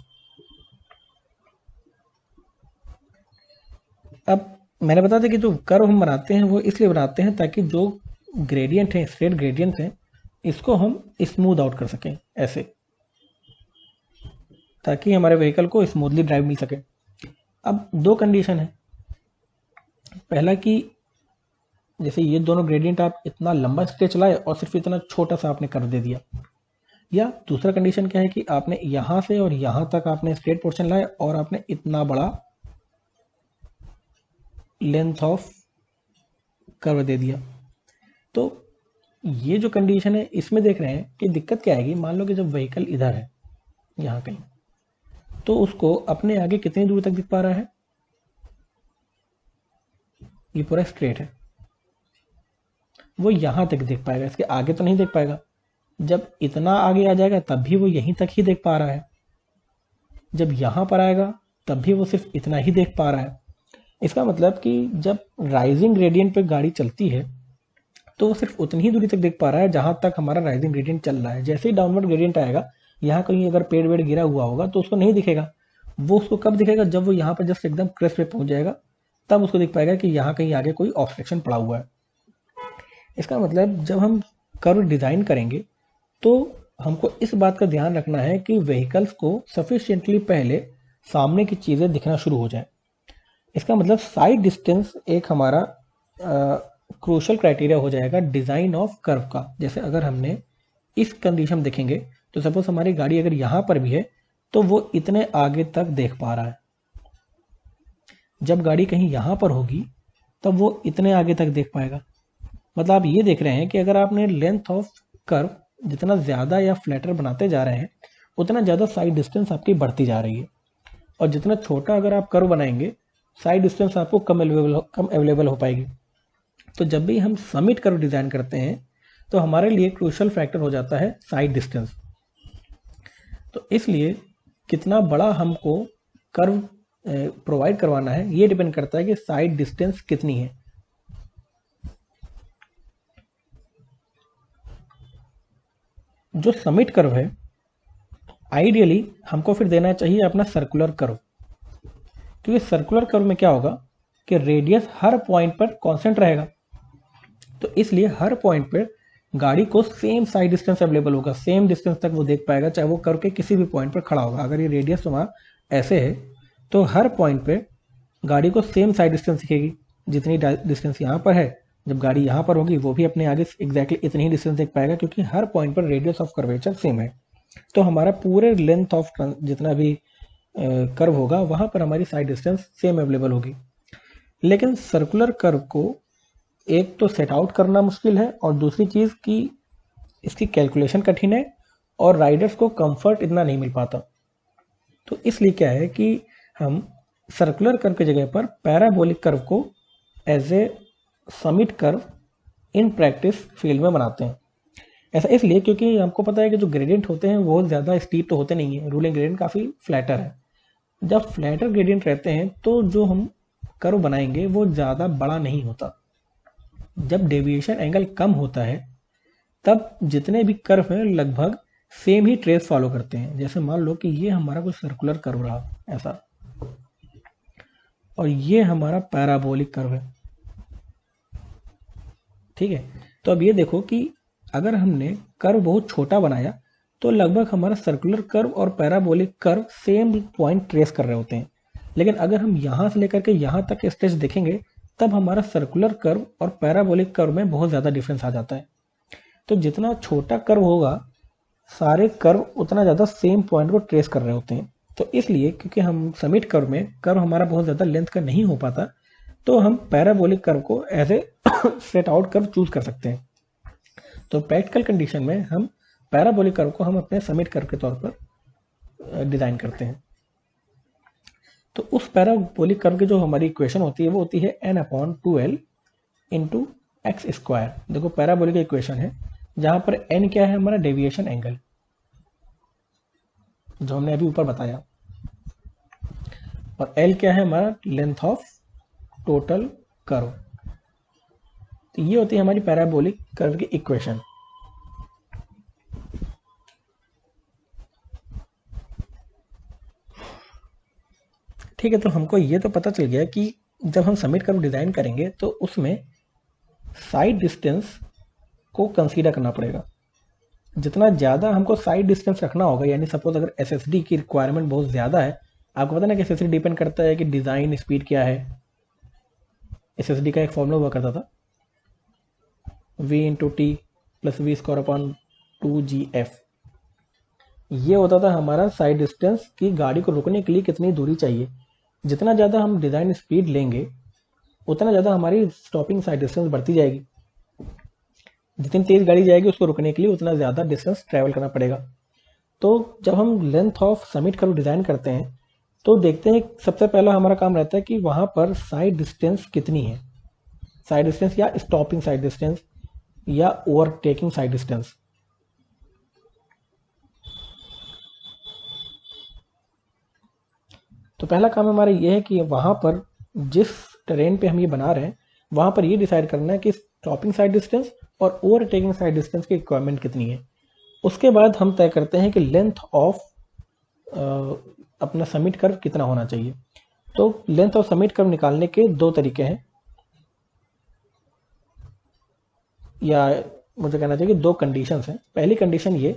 अब मैंने बताया था कि जो कर्व हम बनाते हैं वो इसलिए बनाते हैं ताकि जो ग्रेडियंट है, स्ट्रेट ग्रेडियंट हैं, इसको हम स्मूथ आउट कर सकें ऐसे, ताकि हमारे व्हीकल को स्मूथली ड्राइव मिल सके। अब दो कंडीशन है, पहला कि जैसे ये दोनों ग्रेडियंट आप इतना लंबा स्ट्रेच लाए और सिर्फ इतना छोटा सा आपने कर दे दिया, या दूसरा कंडीशन क्या है कि आपने यहां से और यहां तक आपने स्ट्रेट पोर्शन लाया और आपने इतना बड़ा लेंथ ऑफ कर्व दे दिया। तो ये जो कंडीशन है इसमें देख रहे हैं कि दिक्कत क्या आएगी। मान लो कि जब व्हीकल इधर है यहां कहीं, तो उसको अपने आगे कितनी दूर तक दिख पा रहा है, ये पूरा स्ट्रेट है, वो यहां तक देख पाएगा, इसके आगे तो नहीं देख पाएगा। जब इतना आगे आ जाएगा तब भी वो यहीं तक ही देख पा रहा है, जब यहां पर आएगा तब भी वो सिर्फ इतना ही देख पा रहा है। इसका मतलब कि जब राइजिंग ग्रेडियंट पे गाड़ी चलती है तो वो सिर्फ उतनी ही दूरी तक देख पा रहा है जहां तक हमारा राइजिंग ग्रेडियंट चल रहा है। जैसे ही डाउनवर्ड ग्रेडियंट आएगा, यहाँ कहीं अगर पेड़ वेड़ गिरा हुआ होगा तो उसको नहीं दिखेगा। वो उसको कब दिखेगा, जब वो यहाँ पर जस्ट एकदम क्रेस्ट पे पहुंच जाएगा, तब उसको दिख पाएगा कि यहाँ कहीं आगे कोई ऑब्स्ट्रक्शन पड़ा हुआ है। इसका मतलब जब हम कर्व डिजाइन करेंगे तो हमको इस बात का ध्यान रखना है कि व्हीकल्स को सफिशिएंटली पहले सामने की चीजें दिखना शुरू हो जाए। इसका मतलब साइड डिस्टेंस एक हमारा क्रूशल क्राइटेरिया हो जाएगा डिजाइन ऑफ कर्व का। जैसे अगर हमने इस कंडीशन देखेंगे तो सपोज हमारी गाड़ी अगर यहां पर भी है तो वो इतने आगे तक देख पा रहा है, जब गाड़ी कहीं यहां पर होगी तब वो इतने आगे तक देख पाएगा। मतलब आप ये देख रहे हैं कि अगर आपने लेंथ ऑफ कर्व जितना ज्यादा या फ्लैटर बनाते जा रहे हैं उतना ज्यादा साइड डिस्टेंस आपकी बढ़ती जा रही है, और जितना छोटा अगर आप कर्व बनाएंगे साइड डिस्टेंस आपको कम अवेलेबल हो पाएगी। तो जब भी हम समिट कर्व डिजाइन करते हैं तो हमारे लिए क्रूशियल फैक्टर हो जाता है साइड डिस्टेंस। तो इसलिए कितना बड़ा हमको कर्व प्रोवाइड करवाना है ये डिपेंड करता है कि साइड डिस्टेंस कितनी है। जो समिट कर्व है आइडियली हमको फिर देना चाहिए अपना सर्कुलर कर्व, क्योंकि सर्कुलर कर्व में क्या होगा कि रेडियस हर पॉइंट पर कांस्टेंट रहेगा। तो इसलिए हर पॉइंट पर गाड़ी को सेम साइड डिस्टेंस अवेलेबल होगा, सेम डिस्टेंस तक वो देख पाएगा, चाहे वो कर्व के किसी भी पॉइंट पर खड़ा होगा। अगर ये रेडियस तुम्हारा ऐसे है तो हर पॉइंट पे गाड़ी को सेम साइड डिस्टेंस दिखेगी। जितनी डिस्टेंस यहाँ पर है, जब गाड़ी यहाँ पर होगी वो भी अपने आगे एग्जैक्टली इतनी ही डिस्टेंस देख पाएगा, क्योंकि हर पॉइंट पर रेडियस ऑफ कर्वेचर सेम है। तो हमारा पूरे लेंथ ऑफ जितना भी कर्व होगा वहां पर हमारी साइड डिस्टेंस सेम अवेलेबल होगी। लेकिन सर्कुलर कर्व को एक तो सेट आउट करना मुश्किल है, और दूसरी चीज कि इसकी कैलकुलेशन कठिन है और राइडर्स को कंफर्ट इतना नहीं मिल पाता। तो इसलिए क्या है कि हम सर्कुलर कर्व की जगह पर पैराबोलिक कर्व को as a summit curve in practice field में बनाते हैं। ऐसा इसलिए क्योंकि हमको पता है कि जो ग्रेडियंट होते हैं वो ज़्यादा स्टीप तो होते नहीं है, रूलिंग ग्रेडियंट काफ़ी फ्लैटर है। जब फ्लैटर ग्रेडियंट रहते हैं तो जो हम कर्व बनाएंगे वो ज़्यादा बड़ा नहीं होता। जब डेविएशन एंगल कम होता है तब जितने भी कर्व हैं लगभग सेम ही ट्रेस फॉलो करते हैं। जैसे मान लो कि ये हमारा कुछ सर्कुलर कर्व रहा ऐसा, और ये हमारा पैराबोलिक कर्व है, ठीक है। तो अब ये देखो कि अगर हमने कर्व बहुत छोटा बनाया तो लगभग हमारा सर्कुलर कर्व और parabolic curve same point trace कर रहे होते हैं। लेकिन अगर हम यहां से लेकर के यहां तक स्ट्रेच देखेंगे तब हमारा सर्कुलर कर्व और पैराबोलिक कर्व में बहुत ज़्यादा डिफरेंस आ जाता है। तो जितना छोटा कर्व होगा सारे कर्व उतना ज़्यादा सेम पॉइंट को ट्रेस कर रहे होते हैं। तो इसलिए क्योंकि हम समिट कर्व में कर्व हमारा बहुत ज़्यादा लेंथ का नहीं हो पाता, तो हम पैराबोलिक कर्व को as a straight out curve choose कर सकते हैं। तो प्रैक्टिकल कंडीशन में हम पैराबोलिक कर्व को हम अपने समिट कर्व के तौर पर डिज़ाइन करते हैं। तो उस पैराबोलिक कर्व की जो हमारी इक्वेशन होती है वो होती है n/2l इंटू एक्स स्क्वायर। देखो पैराबोलिक इक्वेशन है जहां पर n क्या है, हमारा डेविएशन एंगल, जो हमने अभी ऊपर बताया, और l क्या है, हमारा लेंथ ऑफ टोटल कर्व। तो ये होती है हमारी पैराबोलिक कर्व की इक्वेशन। ठीक है, तो हमको ये तो पता चल गया कि जब हम समिट कर्व डिजाइन करेंगे तो उसमें साइड डिस्टेंस को कंसीडर करना पड़ेगा। जितना ज़्यादा हमको साइड डिस्टेंस रखना होगा, यानी सपोज अगर एसएसडी की रिक्वायरमेंट बहुत ज़्यादा है, आपको पता ना कि एसएसडी डिपेंड करता है कि डिज़ाइन स्पीड क्या है। एसएसडी का एक फॉर्मूला हुआ करता था v/t + v²/2gf। ये होता था हमारा साइड डिस्टेंस की गाड़ी को रुकने के लिए कितनी दूरी चाहिए। जितना ज़्यादा हम डिज़ाइन स्पीड लेंगे उतना ज़्यादा हमारी स्टॉपिंग साइड डिस्टेंस बढ़ती जाएगी। जितनी तेज़ गाड़ी जाएगी उसको रुकने के लिए उतना ज़्यादा डिस्टेंस ट्रैवल करना पड़ेगा। तो जब हम length of summit curve design करते हैं तो देखते हैं, सबसे पहला हमारा काम रहता है कि वहाँ पर साइड डिस्टेंस कितनी है, साइड डिस्टेंस या स्टॉपिंग साइड डिस्टेंस या ओवरटेकिंग साइड डिस्टेंस। तो पहला काम हमारा ये है कि वहाँ पर जिस टेरेन पे हम ये बना रहे हैं वहाँ पर ये डिसाइड करना है कि स्टॉपिंग साइड डिस्टेंस और ओवरटेकिंग साइड डिस्टेंस की रिक्वायरमेंट कितनी है। उसके बाद हम तय करते हैं कि लेंथ ऑफ अपना समिट कर्व कितना होना चाहिए। तो लेंथ ऑफ समिट कर्व निकालने के दो तरीके हैं, या मुझे कहना चाहिए कि दो कंडीशंस हैं। पहली कंडीशन ये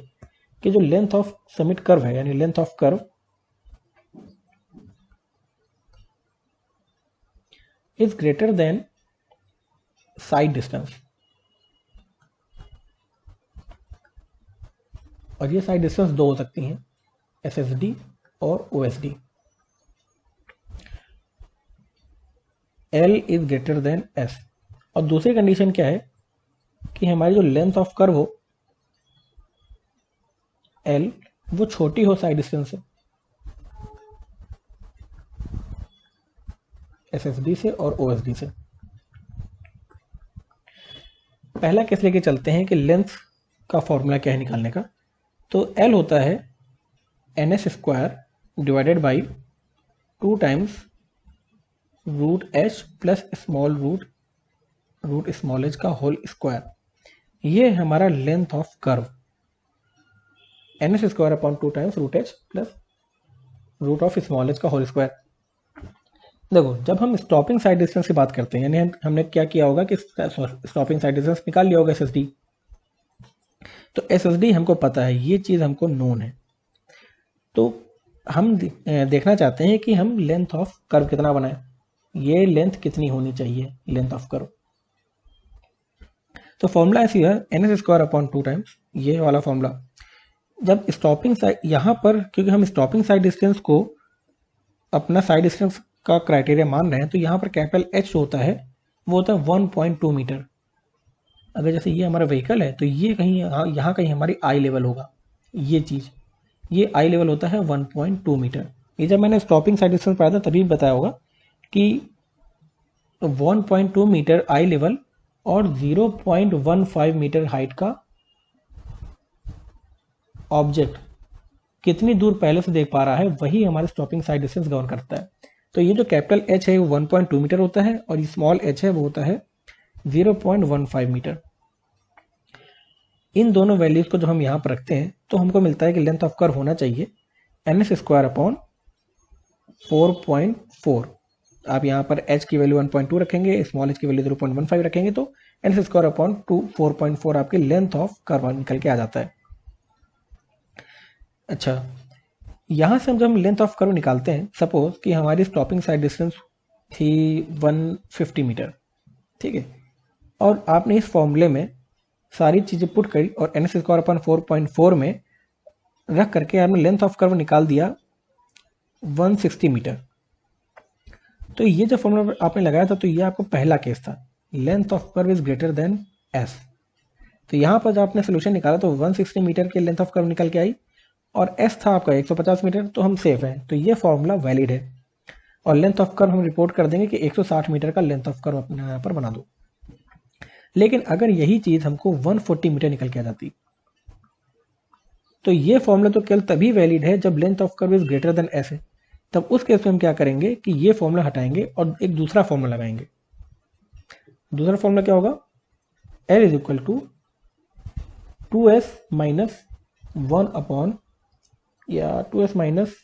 कि जो लेंथ ऑफ समिट कर्व है, यानी length of curve is greater then side distance, और ये साइड डिस्टेंस दो हो सकती हैं, एसएसडी और OSD. L is greater then S. और दूसरी कंडीशन क्या है कि हमारी जो लेंथ ऑफ कर्व हो एल वो छोटी हो साइड डिस्टेंस से, एसएसडी से और ओएसडी से। पहला केस लेके चलते हैं कि लेंथ का फॉर्मूला क्या है निकालने का। तो एल होता है NS² divided by 2 times root H plus small root small H का होल स्क्वायर। ये हमारा length of curve, NS²/2 times root H plus root of small H का होल स्क्वायर। देखो जब हम स्टॉपिंग साइड डिस्टेंस की बात करते हैं, यानी हमने क्या किया होगा कि स्टॉपिंग साइड डिस्टेंस निकाल लिया होगा एसएसडी। तो एसएसडी हमको पता है, ये चीज़ हमको नोन है। तो हम देखना चाहते हैं कि हम लेंथ ऑफ कर्व कितना बनाएं, ये लेंथ कितनी होनी चाहिए लेंथ ऑफ कर्व। तो फॉर्मूला ऐसी है NS²/2 टाइम्स ये वाला फॉर्मूला। जब स्टॉपिंग साइड यहाँ पर, क्योंकि हम स्टॉपिंग साइड डिस्टेंस को अपना साइड डिस्टेंस का क्राइटेरिया मान रहे हैं, तो यहाँ पर कैपिटल H होता है वो होता है 1.2 मीटर। अगर जैसे ये हमारा व्हीकल है तो ये कहीं यहाँ कहीं हमारी आई लेवल होगा, ये चीज़, ये आई लेवल होता है 1.2 मीटर। ये जब मैंने स्टॉपिंग साइड डिस्टेंस पढ़ा था तभी बताया होगा कि 1.2 मीटर आई लेवल और 0.15 मीटर हाइट का ऑब्जेक्ट कितनी दूर पहले से देख पा रहा है, वही हमारे स्टॉपिंग साइड डिस्टेंस गवर्न करता है। तो ये जो कैपिटल H है वो 1.2 मीटर होता है और ये स्मॉल h है वो होता है 0.15 मीटर। इन दोनों वैल्यूज को जब हम यहाँ पर रखते हैं तो हमको मिलता है कि लेंथ ऑफ कर्व होना चाहिए NS²/4.4। आप यहाँ पर h की वैल्यू 1.2 रखेंगे, स्मॉल h की वैल्यू 0.15 रखेंगे, तो NS²/4.4 आपकी लेंथ ऑफ कर्व निकल के आ जाता है। अच्छा, यहाँ से जब हम लेंथ ऑफ कर्व निकालते हैं, सपोज कि हमारी स्टॉपिंग साइड डिस्टेंस थी 150 मीटर, ठीक है, और आपने इस फॉर्मूले में सारी चीज़ें पुट करी और NS²/4.4 में रख करके आपने लेंथ ऑफ कर्व निकाल दिया 160 मीटर। तो ये जो फॉर्मूला आपने लगाया था, तो ये आपको पहला केस था, length of curve is greater then S. तो यहाँ पर जब आपने सोल्यूशन निकाला तो 160 मीटर के लेंथ ऑफ कर्व निकल के आई और एस था आपका 150 मीटर, तो हम सेफ हैं, तो ये फॉर्मूला वैलिड है। और लेंथ ऑफ कर्व हम रिपोर्ट कर देंगे कि 160 मीटर का लेंथ ऑफ कर्व अपने यहाँ पर बना दो। लेकिन अगर यही चीज़ हमको 140 मीटर निकल के आ जाती, तो ये फॉर्मूला तो केवल तभी वैलिड है जब length of curve is greater then S है। तब उस केस में हम क्या करेंगे कि ये फॉर्मूला हटाएंगे और एक दूसरा फॉर्मूला लगाएंगे। दूसरा फॉर्मूला क्या होगा, L is equal to 2s minus 1 upon या 2s minus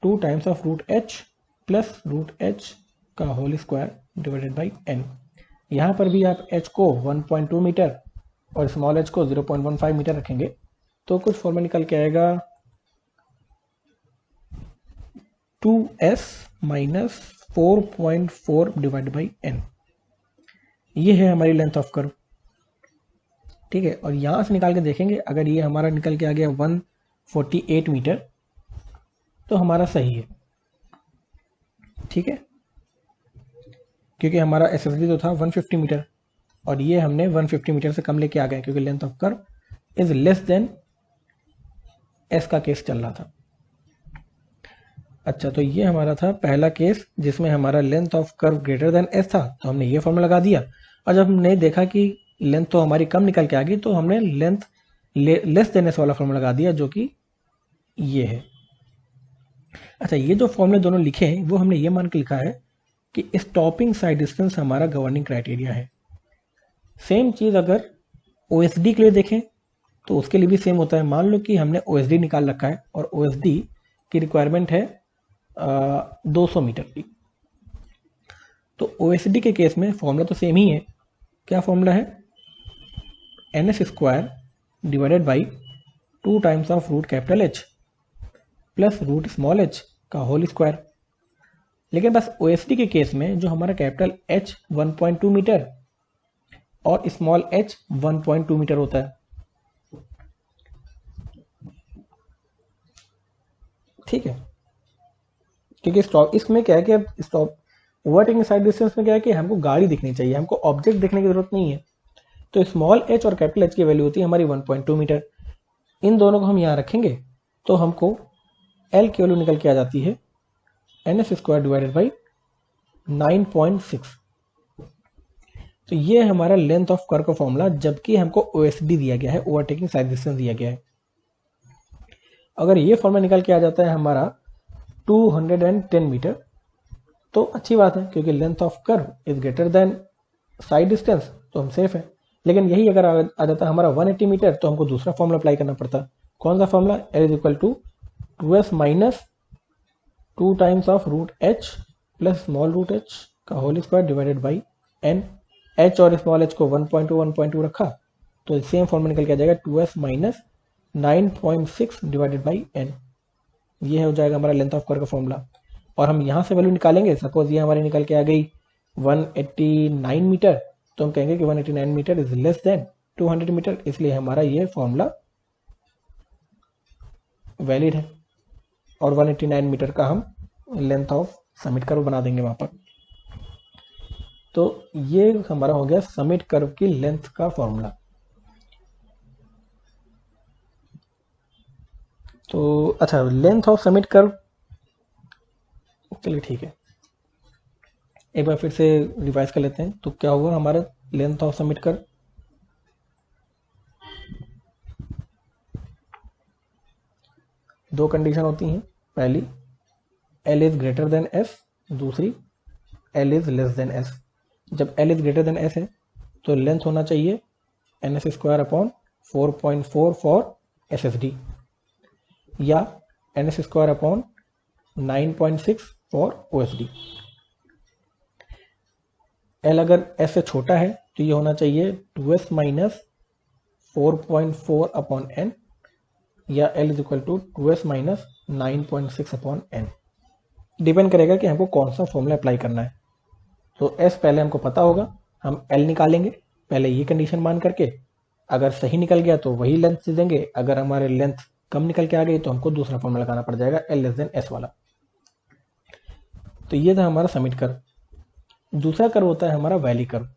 2 times of root H plus root H का whole square divided by n। यहाँ पर भी आप h को 1.2 मीटर और स्मॉल h को 0.15 मीटर रखेंगे तो कुछ फॉर्मूला निकल के आएगा 2s minus 4.4 divide by n। ये है हमारी लेंथ ऑफ कर्व, ठीक है। और यहाँ से निकाल के देखेंगे, अगर ये हमारा निकल के आ गया 148 मीटर तो हमारा सही है, ठीक है, क्योंकि हमारा SSD तो था 150 मीटर और ये हमने 150 मीटर से कम लेके आ गए क्योंकि length of curve is less then S का केस चल रहा था। अच्छा, तो ये हमारा था पहला केस जिसमें हमारा length of curve greater than S था, तो हमने ये फॉर्मूला लगा दिया। और जब हमने देखा कि लेंथ तो हमारी कम निकल के आ गई तो हमने लेंथ लेस देन एस वाला फॉर्मूला लगा दिया जो कि ये है। अच्छा, ये जो फॉर्मूले दोनों लिखे हैं वो हमने ये मान के लिखा है कि स्टॉपिंग साइड डिस्टेंस हमारा गवर्निंग क्राइटेरिया है। सेम चीज़ अगर OSD के लिए देखें तो उसके लिए भी सेम होता है। मान लो कि हमने OSD निकाल रखा है और OSD की रिक्वायरमेंट है 200 मीटर की, तो OSD के केस में फॉर्मूला तो सेम ही है। क्या फॉर्मूला है, NS square divided by 2 times of root capital H plus root small h का होल स्क्वायर। लेकिन बस OSD के केस में जो हमारा कैपिटल H 1.2 मीटर और स्मॉल h 1.2 मीटर होता है, ठीक है। क्योंकि स्टॉप इसमें क्या है कि अब स्टॉप ओवरटेकिंग साइड डिस्टेंस में क्या है कि हमको गाड़ी दिखनी चाहिए, हमको ऑब्जेक्ट देखने की जरूरत नहीं है। तो स्मॉल h और कैपिटल H की वैल्यू होती है हमारी 1.2 मीटर। इन दोनों को हम यहाँ रखेंगे तो हमको L की वैल्यू निकल के आ जाती है NS स्क्वायर डिवाइडेड बाई 9.6। तो ये हमारा लेंथ ऑफ कर्व का फॉर्मूला, जबकि हमको OSD दिया गया है, ओवरटेकिंग साइड डिस्टेंस दिया गया है। अगर ये फॉर्मूला निकल के आ जाता है हमारा 210 मीटर तो अच्छी बात है, क्योंकि length of curve is greater then side distance, तो हम सेफ है। लेकिन यही अगर आ जाता हमारा 180 मीटर तो हमको दूसरा फॉर्मूला अप्लाई करना पड़ता। कौन सा formula, L is equal to 2s minus 2 times of root h plus small root h का whole square divided by n। h और स्मॉल h को 1.2 रखा तो सेम फॉर्मूला निकल के आ जाएगा 2s minus 9.6 divided by n। ये हो जाएगा हमारा लेंथ ऑफ कर्व का फॉर्मूला। और हम यहाँ से वैल्यू निकालेंगे, सपोज ये हमारी निकल के आ गई 189 मीटर, तो हम कहेंगे कि 189 metre is less than 200 metre, इसलिए हमारा ये फॉर्मूला वैलिड है और 189 मीटर का हम लेंथ ऑफ समिट कर्व बना देंगे वहां पर। तो ये हमारा हो गया समिट कर्व की लेंथ का फॉर्मूला। तो अच्छा, लेंथ ऑफ समिट कर्व, चलिए ठीक है, एक बार फिर से रिवाइज कर लेते हैं। तो क्या हुआ हमारा लेंथ ऑफ समिट कर्व, दो कंडीशन होती हैं, पहली L is greater then S, दूसरी L is less then S। जब L is greater then S है तो लेंथ होना चाहिए NS square upon 4.4 for SSD या NS square upon 9.6 for OSD। L अगर S से छोटा है तो ये होना चाहिए 2s माइनस 4.4 अपॉन n या L is equal to 2s minus 9.6 upon n। Depend करेगा कि हमको कौन सा फॉर्मूला अप्लाई करना है। तो S पहले हमको पता होगा, हम L निकालेंगे पहले ये कंडीशन मान करके, अगर सही निकल गया तो वही लेंथ से देंगे, अगर हमारे लेंथ कम निकल के आ गई तो हमको दूसरा फॉर्मूला लगाना पड़ जाएगा L<S वाला। तो ये था हमारा समिट कर्व। दूसरा कर्व होता है हमारा वैली कर्व।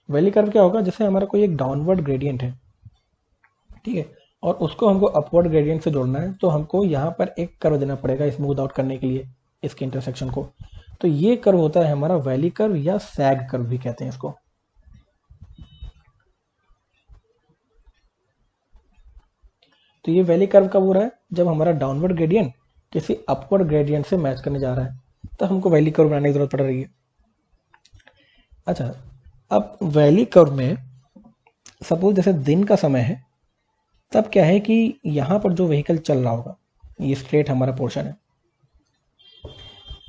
वैली कर्व क्या होगा, जैसे हमारा कोई एक डाउनवर्ड ग्रेडियंट है, ठीक है, और उसको हमको अपवर्ड ग्रेडियंट से जोड़ना है, तो हमको यहाँ पर एक कर्व देना पड़ेगा स्मूथ आउट करने के लिए इसके इंटरसेक्शन को। तो ये कर्व होता है हमारा वैली कर्व या सैग कर्व भी कहते हैं इसको। तो ये वैली कर्व कब हो रहा है, जब हमारा डाउनवर्ड ग्रेडियंट किसी अपवर्ड ग्रेडियंट से मैच करने जा रहा है, तो हमको वैली कर्व बनाने की जरूरत पड़ रही है। अच्छा, अब वैली कर्व में सपोज जैसे दिन का समय है, तब क्या है कि यहाँ पर जो व्हीकल चल रहा होगा, ये स्ट्रेट हमारा पोर्शन है,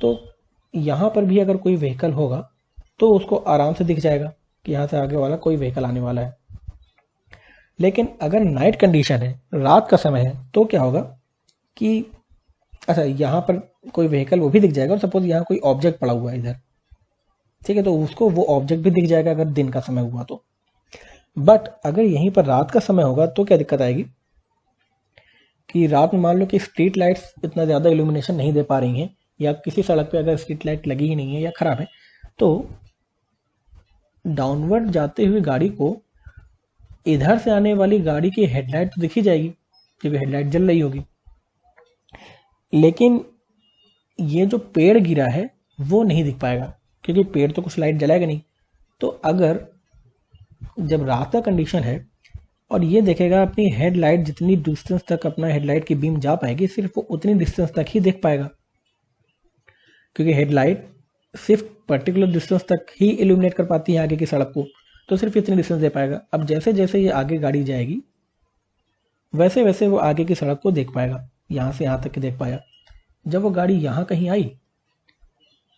तो यहाँ पर भी अगर कोई व्हीकल होगा तो उसको आराम से दिख जाएगा कि यहाँ से आगे वाला कोई व्हीकल आने वाला है। लेकिन अगर नाइट कंडीशन है, रात का समय है, तो क्या होगा कि अच्छा यहाँ पर कोई व्हीकल वो भी दिख जाएगा, और सपोज यहाँ कोई ऑब्जेक्ट पड़ा हुआ है इधर, ठीक है, तो उसको वो ऑब्जेक्ट भी दिख जाएगा अगर दिन का समय हुआ तो। बट अगर यहीं पर रात का समय होगा तो क्या दिक्कत आएगी कि रात में मान लो कि स्ट्रीट लाइट्स इतना ज़्यादा इल्यूमिनेशन नहीं दे पा रही हैं, या किसी सड़क पे अगर स्ट्रीट लाइट लगी ही नहीं है या ख़राब है, तो डाउनवर्ड जाते हुए गाड़ी को इधर से आने वाली गाड़ी की हेडलाइट तो दिखी जाएगी क्योंकि हेडलाइट जल रही होगी, लेकिन ये जो पेड़ गिरा है वो नहीं दिख पाएगा क्योंकि पेड़ तो कुछ लाइट जलाएगा नहीं। तो अगर जब रात का कंडीशन है और ये देखेगा अपनी हेडलाइट जितनी डिस्टेंस तक अपना हेडलाइट की बीम जा पाएगी, सिर्फ वो उतनी डिस्टेंस तक ही देख पाएगा, क्योंकि हेडलाइट सिर्फ पर्टिकुलर डिस्टेंस तक ही इल्यूमिनेट कर पाती है आगे की सड़क को, तो सिर्फ इतनी डिस्टेंस दे पाएगा। अब जैसे जैसे ये आगे गाड़ी जाएगी वैसे वैसे वो आगे की सड़क को देख पाएगा, यहाँ से यहाँ तक देख पाया। जब वो गाड़ी यहाँ कहीं आई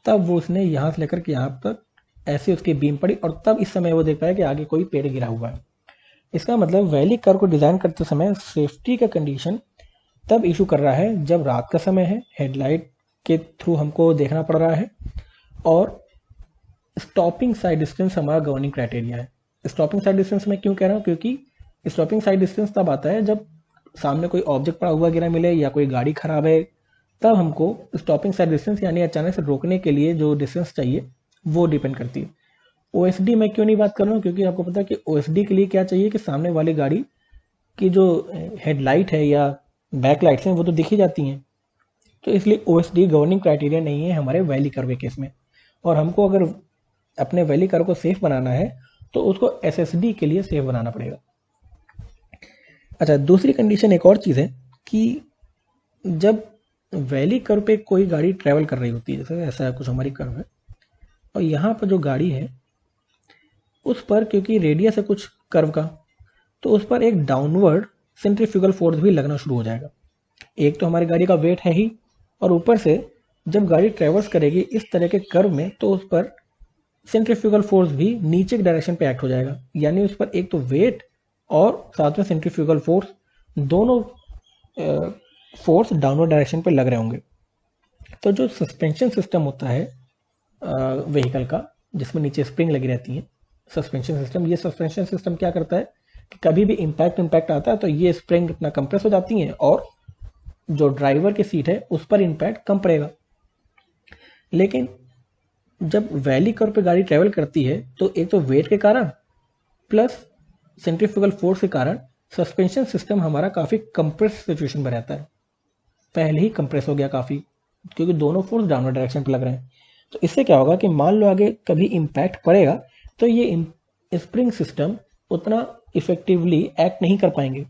तब वो उसने यहाँ से लेकर के यहाँ तक ऐसे उसकी बीम पड़ी, और तब इस समय वो देख पाया कि आगे कोई पेड़ गिरा हुआ है। इसका मतलब वैली कर्व को डिज़ाइन करते समय सेफ्टी का कंडीशन तब इशू कर रहा है जब रात का समय है, हेडलाइट के थ्रू हमको देखना पड़ रहा है, और स्टॉपिंग साइड डिस्टेंस हमारा गवर्निंग क्राइटेरिया है। स्टॉपिंग साइड डिस्टेंस में क्यों कह रहा हूँ, क्योंकि स्टॉपिंग साइड डिस्टेंस तब आता है जब सामने कोई ऑब्जेक्ट पड़ा हुआ गिरा मिले या कोई गाड़ी खराब है, तब हमको स्टॉपिंग साइड डिस्टेंस यानी अचानक से रोकने के लिए जो डिस्टेंस चाहिए वो डिपेंड करती है। ओएसडी में क्यों नहीं बात कर रहा हूँ, क्योंकि आपको पता है कि ओएसडी के लिए क्या चाहिए कि सामने वाली गाड़ी की जो हेडलाइट है या बैक लाइट्स हैं वो तो दिखी जाती हैं, तो इसलिए ओएसडी गवर्निंग क्राइटेरिया नहीं है हमारे वैली कर्व के केस में। और हमको अगर अपने वैली कर्व को सेफ बनाना है तो उसको एसएसडी के लिए सेफ बनाना पड़ेगा। अच्छा, दूसरी कंडीशन एक और चीज़ है कि जब वैली कर्व पे कोई गाड़ी ट्रैवल कर रही होती है, जैसे ऐसा कुछ हमारी कर्व है, और यहाँ पर जो गाड़ी है उस पर क्योंकि रेडियस है कुछ कर्व का, तो उस पर एक डाउनवर्ड सेंट्रीफ्यूगल फोर्स भी लगना शुरू हो जाएगा। एक तो हमारी गाड़ी का वेट है ही, और ऊपर से जब गाड़ी ट्रेवर्स करेगी इस तरह के कर्व में तो उस पर सेंट्रीफ्यूगल फोर्स भी नीचे की डायरेक्शन पे एक्ट हो जाएगा, यानी उस पर एक तो वेट और साथ में सेंट्रीफ्यूगल फोर्स, दोनों फोर्स डाउनवर्ड डायरेक्शन पे लग रहे होंगे। तो जो सस्पेंशन सिस्टम होता है व्हीकल का, जिसमें नीचे स्प्रिंग लगी रहती है, सस्पेंशन सिस्टम, ये सस्पेंशन सिस्टम क्या करता है कि कभी भी इम्पैक्ट आता है तो ये स्प्रिंग इतना कंप्रेस हो जाती हैं और जो ड्राइवर की सीट है उस पर इम्पैक्ट कम पड़ेगा। लेकिन जब वैली कर्व पे गाड़ी ट्रेवल करती है तो एक तो वेट के कारण प्लस सेंट्रीफ्यूगल फोर्स के कारण सस्पेंशन सिस्टम हमारा काफ़ी कंप्रेस सिचुएशन में रहता है, पहले ही कंप्रेस हो गया काफ़ी, क्योंकि दोनों फोर्स डाउनवर्ड डायरेक्शन पे लग रहे हैं। तो इससे क्या होगा कि मान लो आगे कभी इम्पैक्ट पड़ेगा तो ये स्प्रिंग सिस्टम उतना इफेक्टिवली एक्ट नहीं कर पाएंगे,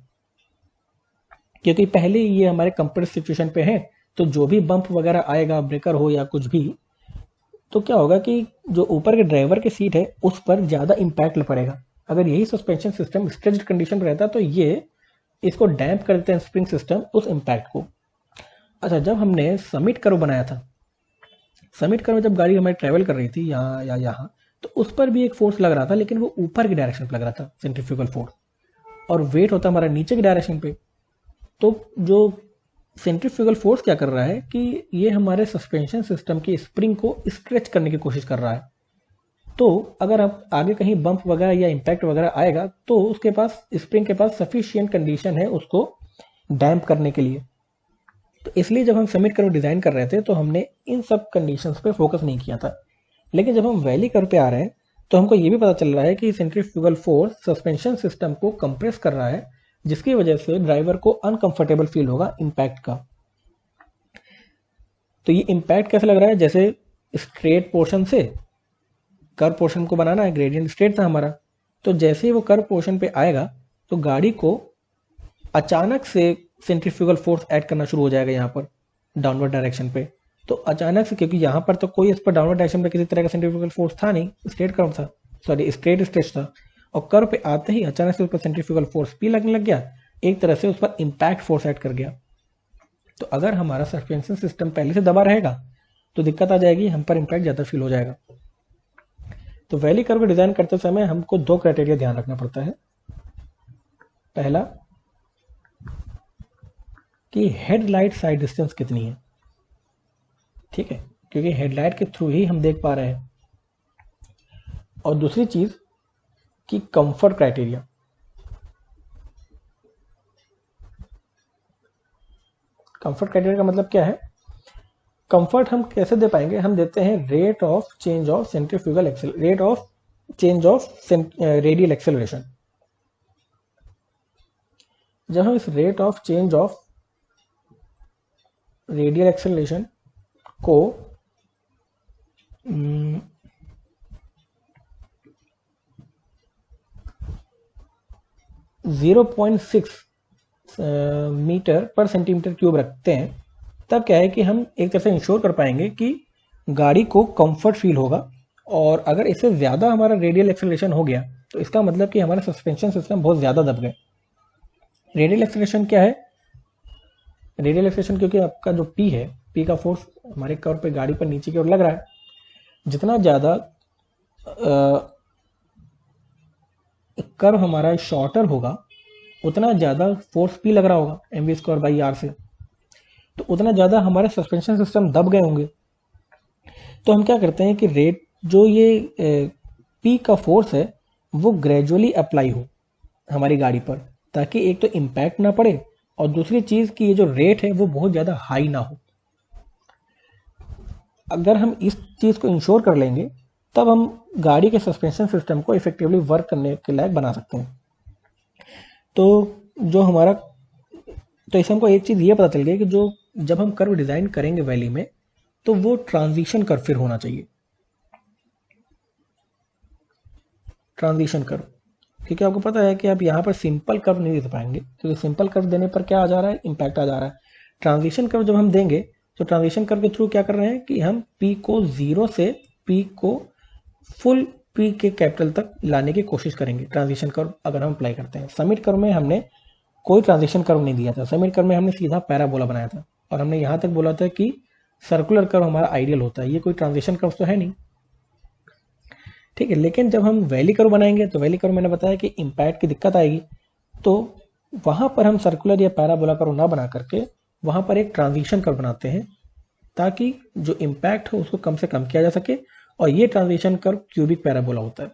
क्योंकि पहले ये हमारे कंप्रेस सिचुएशन पे है। तो जो भी बम्प वगैरह आएगा, ब्रेकर हो या कुछ भी, तो क्या होगा कि जो ऊपर के ड्राइवर की सीट है उस पर ज़्यादा इम्पैक्ट पड़ेगा। अगर यही सस्पेंशन सिस्टम स्ट्रेच्ड कंडीशन पर रहता तो ये इसको डैम्प कर देते हैं स्प्रिंग सिस्टम उस इम्पैक्ट को। अच्छा, जब हमने समिट कर्व बनाया था, समिट कर्व में जब गाड़ी हमारी ट्रैवल कर रही थी यहाँ या यहाँ, तो उस पर भी एक फोर्स लग रहा था, लेकिन वो ऊपर की डायरेक्शन पे लग रहा था, सेंट्रीफ्यूगल फोर्स, और वेट होता हमारा नीचे की डायरेक्शन पे। तो जो सेंट्रीफ्यूगल फोर्स क्या कर रहा है कि ये हमारे सस्पेंशन सिस्टम की स्प्रिंग को स्ट्रेच करने की कोशिश कर रहा है। तो अगर आप आगे कहीं बम्प वगैरह या इम्पैक्ट वगैरह आएगा तो उसके पास, स्प्रिंग के पास सफिशियंट कंडीशन है उसको डैम्प करने के लिए। तो इसलिए जब हम समिट कर्व डिज़ाइन कर रहे थे तो हमने इन सब कंडीशंस पे फोकस नहीं किया था। लेकिन जब हम वैली कर्व पे आ रहे हैं तो हमको ये भी पता चल रहा है कि सेंट्रीफ्यूगल फोर्स सस्पेंशन सिस्टम को कंप्रेस कर रहा है, जिसकी वजह से ड्राइवर को अनकंफर्टेबल फील होगा इम्पैक्ट का। तो ये इम्पैक्ट कैसे लग रहा है, जैसे स्ट्रेट पोर्शन से कर्व पोर्शन को बनाना है, ग्रेडियंट स्ट्रेट था हमारा, तो जैसे ही वो कर्व पोर्शन पे आएगा तो गाड़ी को अचानक से सेंट्रीफ्यूगल फोर्स ऐड करना शुरू हो जाएगा यहाँ पर डाउनवर्ड डायरेक्शन पे। तो अचानक से, क्योंकि यहाँ पर तो कोई इस पर डाउनवर्ड डायरेक्शन पे किसी तरह का सेंट्रीफ्यूगल फोर्स था नहीं, स्ट्रेट कर्व था, सॉरी स्ट्रेट स्ट्रेच था, और कर्व पे आते ही अचानक से उस पर सेंट्रीफ्यूगल फोर्स भी लगने लग गया, एक तरह से उस पर इम्पैक्ट फोर्स ऐड कर गया। तो अगर हमारा सस्पेंशन सिस्टम पहले से दबा रहेगा तो दिक्कत आ जाएगी, हम पर इम्पैक्ट ज़्यादा फील हो जाएगा। तो वैली कर्व डिज़ाइन करते समय हमको दो क्राइटेरिया ध्यान रखना पड़ता है। पहला कि हेडलाइट साइड डिस्टेंस कितनी है, ठीक है, क्योंकि हेडलाइट के थ्रू ही हम देख पा रहे हैं। और दूसरी चीज़ कि कंफर्ट क्राइटेरिया। कंफर्ट क्राइटेरिया का मतलब क्या है? कंफर्ट हम कैसे दे पाएंगे? हम देते हैं rate of change of centrifugal accel, rate of change of radial acceleration. जब हम इस rate of change of radial acceleration को 0.6 मीटर पर सेंटीमीटर क्यूब रखते हैं, तब क्या है कि हम एक तरह से इंश्योर कर पाएंगे कि गाड़ी को कंफर्ट फील होगा। और अगर इससे ज़्यादा हमारा रेडियल एक्सेलरेशन हो गया तो इसका मतलब कि हमारा सस्पेंशन सिस्टम बहुत ज़्यादा दब गए। रेडियल एक्सेलरेशन क्या है? रेडियल एक्सेलरेशन, क्योंकि आपका जो पी है, पी का फोर्स हमारे कर्व पे गाड़ी पर नीचे की ओर लग रहा है, जितना ज़्यादा कर्व हमारा शॉर्टर होगा उतना ज़्यादा फोर्स पी लग रहा होगा mv²/r से, तो उतना ज़्यादा हमारे सस्पेंशन सिस्टम दब गए होंगे। तो हम क्या करते हैं कि रेट जो ये पी का फोर्स है वो ग्रेजुअली अप्लाई हो हमारी गाड़ी पर, ताकि एक तो इम्पैक्ट ना पड़े और दूसरी चीज़ कि ये जो रेट है वो बहुत ज़्यादा हाई ना हो। अगर हम इस चीज़ को इंश्योर कर लेंगे तब हम गाड़ी के सस्पेंशन सिस्टम को इफेक्टिवली वर्क करने के लायक बना सकते हैं। तो जो हमारा, तो इससे हमको एक चीज़ ये पता चल गई कि जो जब हम कर्व डिज़ाइन करेंगे वैली में तो वो ट्रांजिशन कर्व फिर होना चाहिए, ट्रांजिशन कर्व। क्योंकि आपको पता है कि आप यहाँ पर सिंपल कर्व नहीं दे पाएंगे, क्योंकि सिंपल कर्व देने पर क्या आ जा रहा है, इम्पैक्ट आ जा रहा है। ट्रांजिशन कर्व जब हम देंगे तो ट्रांजिशन कर्व के थ्रू क्या कर रहे हैं कि हम पी को 0 से पी को फुल पी के कैपिटल तक लाने की कोशिश करेंगे। ट्रांजिशन कर्व अगर हम अप्लाई करते हैं, समिट कर्व में हमने कोई ट्रांजिशन कर्व नहीं दिया था, समिट कर्व में हमने सीधा पैराबोला बनाया था और हमने यहाँ तक बोला था कि सर्कुलर कर्व हमारा आइडियल होता है, ये कोई ट्रांजिशन कर्व तो है नहीं, ठीक है। लेकिन जब हम वैली कर्व बनाएंगे तो वैली कर्व मैंने बताया कि इम्पैक्ट की दिक्कत आएगी, तो वहाँ पर हम सर्कुलर या पैराबोला कर्व ना बना करके वहाँ पर एक ट्रांजिशन कर्व बनाते हैं, ताकि जो इम्पैक्ट हो उसको कम से कम किया जा सके। और ये ट्रांजिशन कर्व क्यूबिक पैराबोला होता है।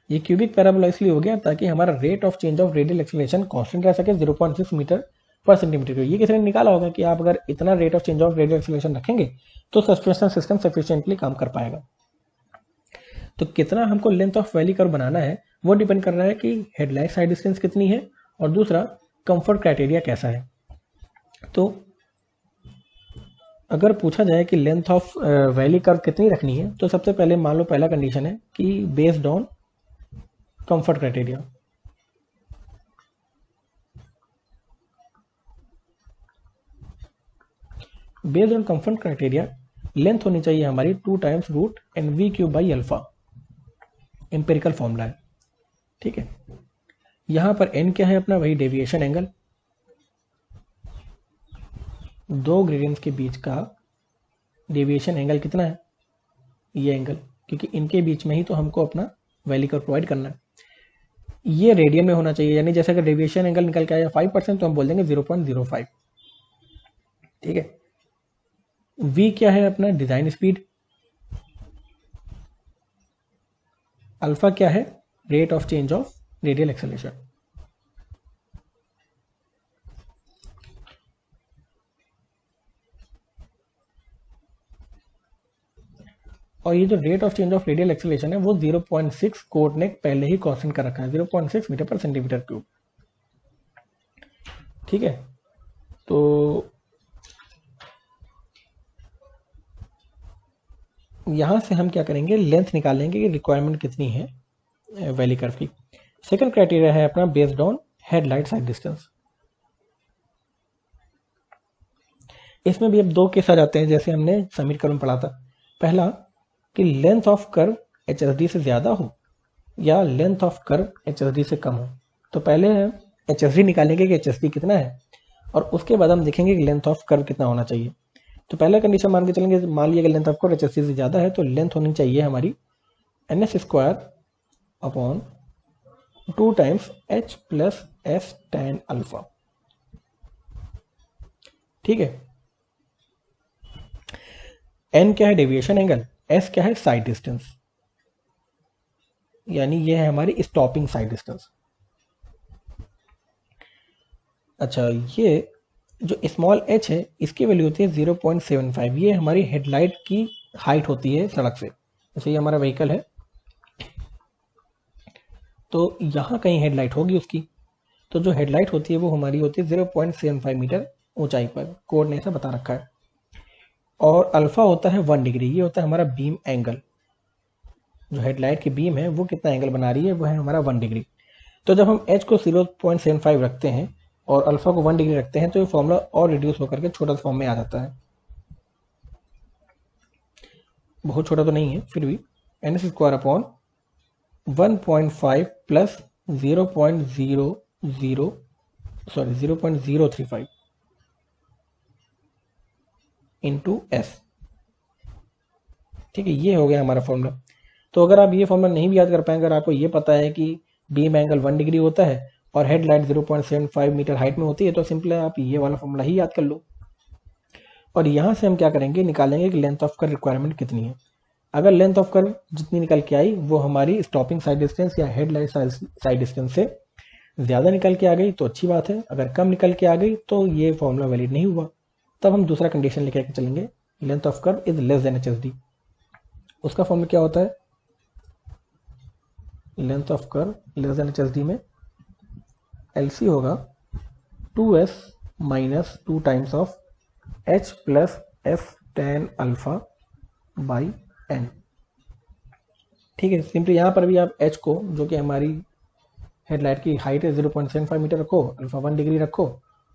ये क्यूबिक पैराबोला इसलिए हो गया ताकि हमारा rate of change of radial acceleration constant रह सके 0.6 मीटर पर सेंटीमीटर। ये किसी ने निकाला होगा कि आप अगर इतना rate of change of radial acceleration रखेंगे तो सस्पेंशन सिस्टम सफिशिएंटली काम कर पाएगा। तो कितना हमको लेंथ ऑफ वैली कर्व बनाना है वो डिपेंड कर रहा है कि हेडलाइट साइड डिस्टेंस कितनी है और दूसरा कंफर्ट क्राइटेरिया कैसा है। तो अगर पूछा जाए कि लेंथ ऑफ वैली कर्व कितनी रखनी है तो सबसे पहले मान लो पहला कंडीशन है कि based on comfort criteria. Based on comfort criteria length होनी चाहिए हमारी 2 times root NV³ empirical formula है, ठीक है। यहां पर n क्या है अपना, वही डेविएशन एंगल, दो ग्रेडियंट्स के बीच का डेविएशन एंगल कितना है, ये एंगल, क्योंकि इनके बीच में ही तो हमको अपना वैली कर्व प्रोवाइड करना है। ये रेडियन में होना चाहिए, यानी जैसे अगर डेविएशन एंगल निकल के आया 5% तो हम बोल देंगे 0.05। ठीक है। v क्या है अपना डिजाइन स्पीड, अल्फा क्या है rate of change of radial acceleration. और ये जो rate of change of radial acceleration है वो 0.6 कोड ने पहले ही कांस्टेंट कर रखा है, 0.6 मीटर पर सेंटीमीटर क्यूब। ठीक है। तो यहां से हम क्या करेंगे, लेंथ निकालेंगे कि रिक्वायरमेंट कितनी है वैली कर्व की। सेकंड क्राइटेरिया है अपना based on headlight side distance. इसमें भी अब दो केस आ जाते हैं जैसे हमने समीट कर्व में पढ़ा था। पहला कि लेंथ ऑफ कर्व HSD से ज़्यादा हो या लेंथ ऑफ कर्व HSD से कम हो। तो पहले HSD निकालेंगे कि HSD कितना है, और उसके बाद हम देखेंगे कि लेंथ ऑफ कर्व कितना होना चाहिए। तो पहला कंडीशन मान के चलेंगे, मान लिया कि लेंथ ऑफ कर्व HSD से ज़्यादा है, तो लेंथ होनी चाहिए हमारी NS² upon 2 times H plus S tan alpha. ठीक है। N क्या है डेविएशन एंगल, S क्या है साइड डिस्टेंस, यानी ये है हमारी स्टॉपिंग साइड डिस्टेंस। अच्छा, ये जो स्मॉल h है इसकी वैल्यू होती है 0.75। ये हमारी हेडलाइट की हाइट होती है सड़क से। जैसे ये हमारा व्हीकल है तो यहाँ कहीं हेडलाइट होगी उसकी, तो जो हेडलाइट होती है वो हमारी होती है 0.75 मीटर ऊंचाई पर, कोड ने ऐसा बता रखा है। और अल्फा होता है 1 डिग्री, ये होता है हमारा बीम एंगल। जो हेडलाइट की बीम है वो कितना एंगल बना रही है, वो है हमारा 1 डिग्री। तो जब हम h को 0.75 रखते हैं और अल्फा को 1 डिग्री रखते हैं तो ये फॉर्मूला और रिड्यूस होकर के छोटा फॉर्म में आ जाता है। बहुत छोटा तो नहीं है फिर भी, NS² upon 1.5 plus 0.035 into S. ठीक है, ये हो गया हमारा फॉर्मूला। तो अगर आप ये फॉर्मूला नहीं भी याद कर पाएंगे, अगर आपको ये पता है कि बीम एंगल 1 डिग्री होता है और हेडलाइट 0.75 मीटर हाइट में होती है, तो सिंपल है आप ये वाला फॉर्मूला ही याद कर लो। और यहाँ से हम क्या करेंगे, निकालेंगे कि लेंथ ऑफ कर्व रिक्वायरमेंट कितनी है। अगर लेंथ ऑफ कर्व जितनी निकल के आई वो हमारी स्टॉपिंग साइड डिस्टेंस या हेडलाइट साइड डिस्टेंस से ज़्यादा निकल के आ गई तो अच्छी बात है, अगर कम निकल के आ गई तो ये फॉर्मूला वैलिड नहीं हुआ। तब हम दूसरा कंडीशन लेके चलेंगे, length of curve is less then HSD। उसका फॉर्मूला क्या होता है, length of curve less then HSD में LC होगा 2s minus 2 times of H plus F tan alpha by n। ठीक है, सिंपली यहाँ पर भी आप H को, जो कि हमारी हेडलाइट की हाइट है 0.75 मीटर रखो, अल्फा 1 डिग्री रखो,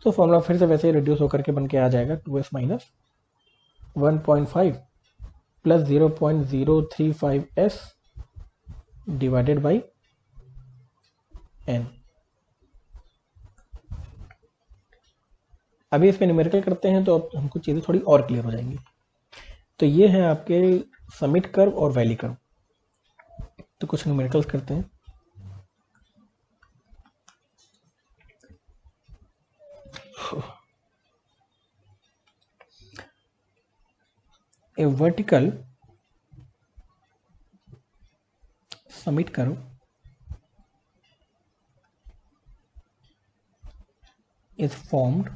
तो फॉर्मूला फिर से वैसे ही रिड्यूस होकर के बन के आ जाएगा 2s minus 1.5 plus 0.035s divided by n। अभी इस पे न्यूमेरिकल करते हैं तो अब हमको चीज़ें थोड़ी और क्लियर हो जाएंगी। तो ये है आपके समिट कर्व और वैली कर्व। तो कुछ न्यूमेरिकल्स करते हैं। A vertical summit curve is formed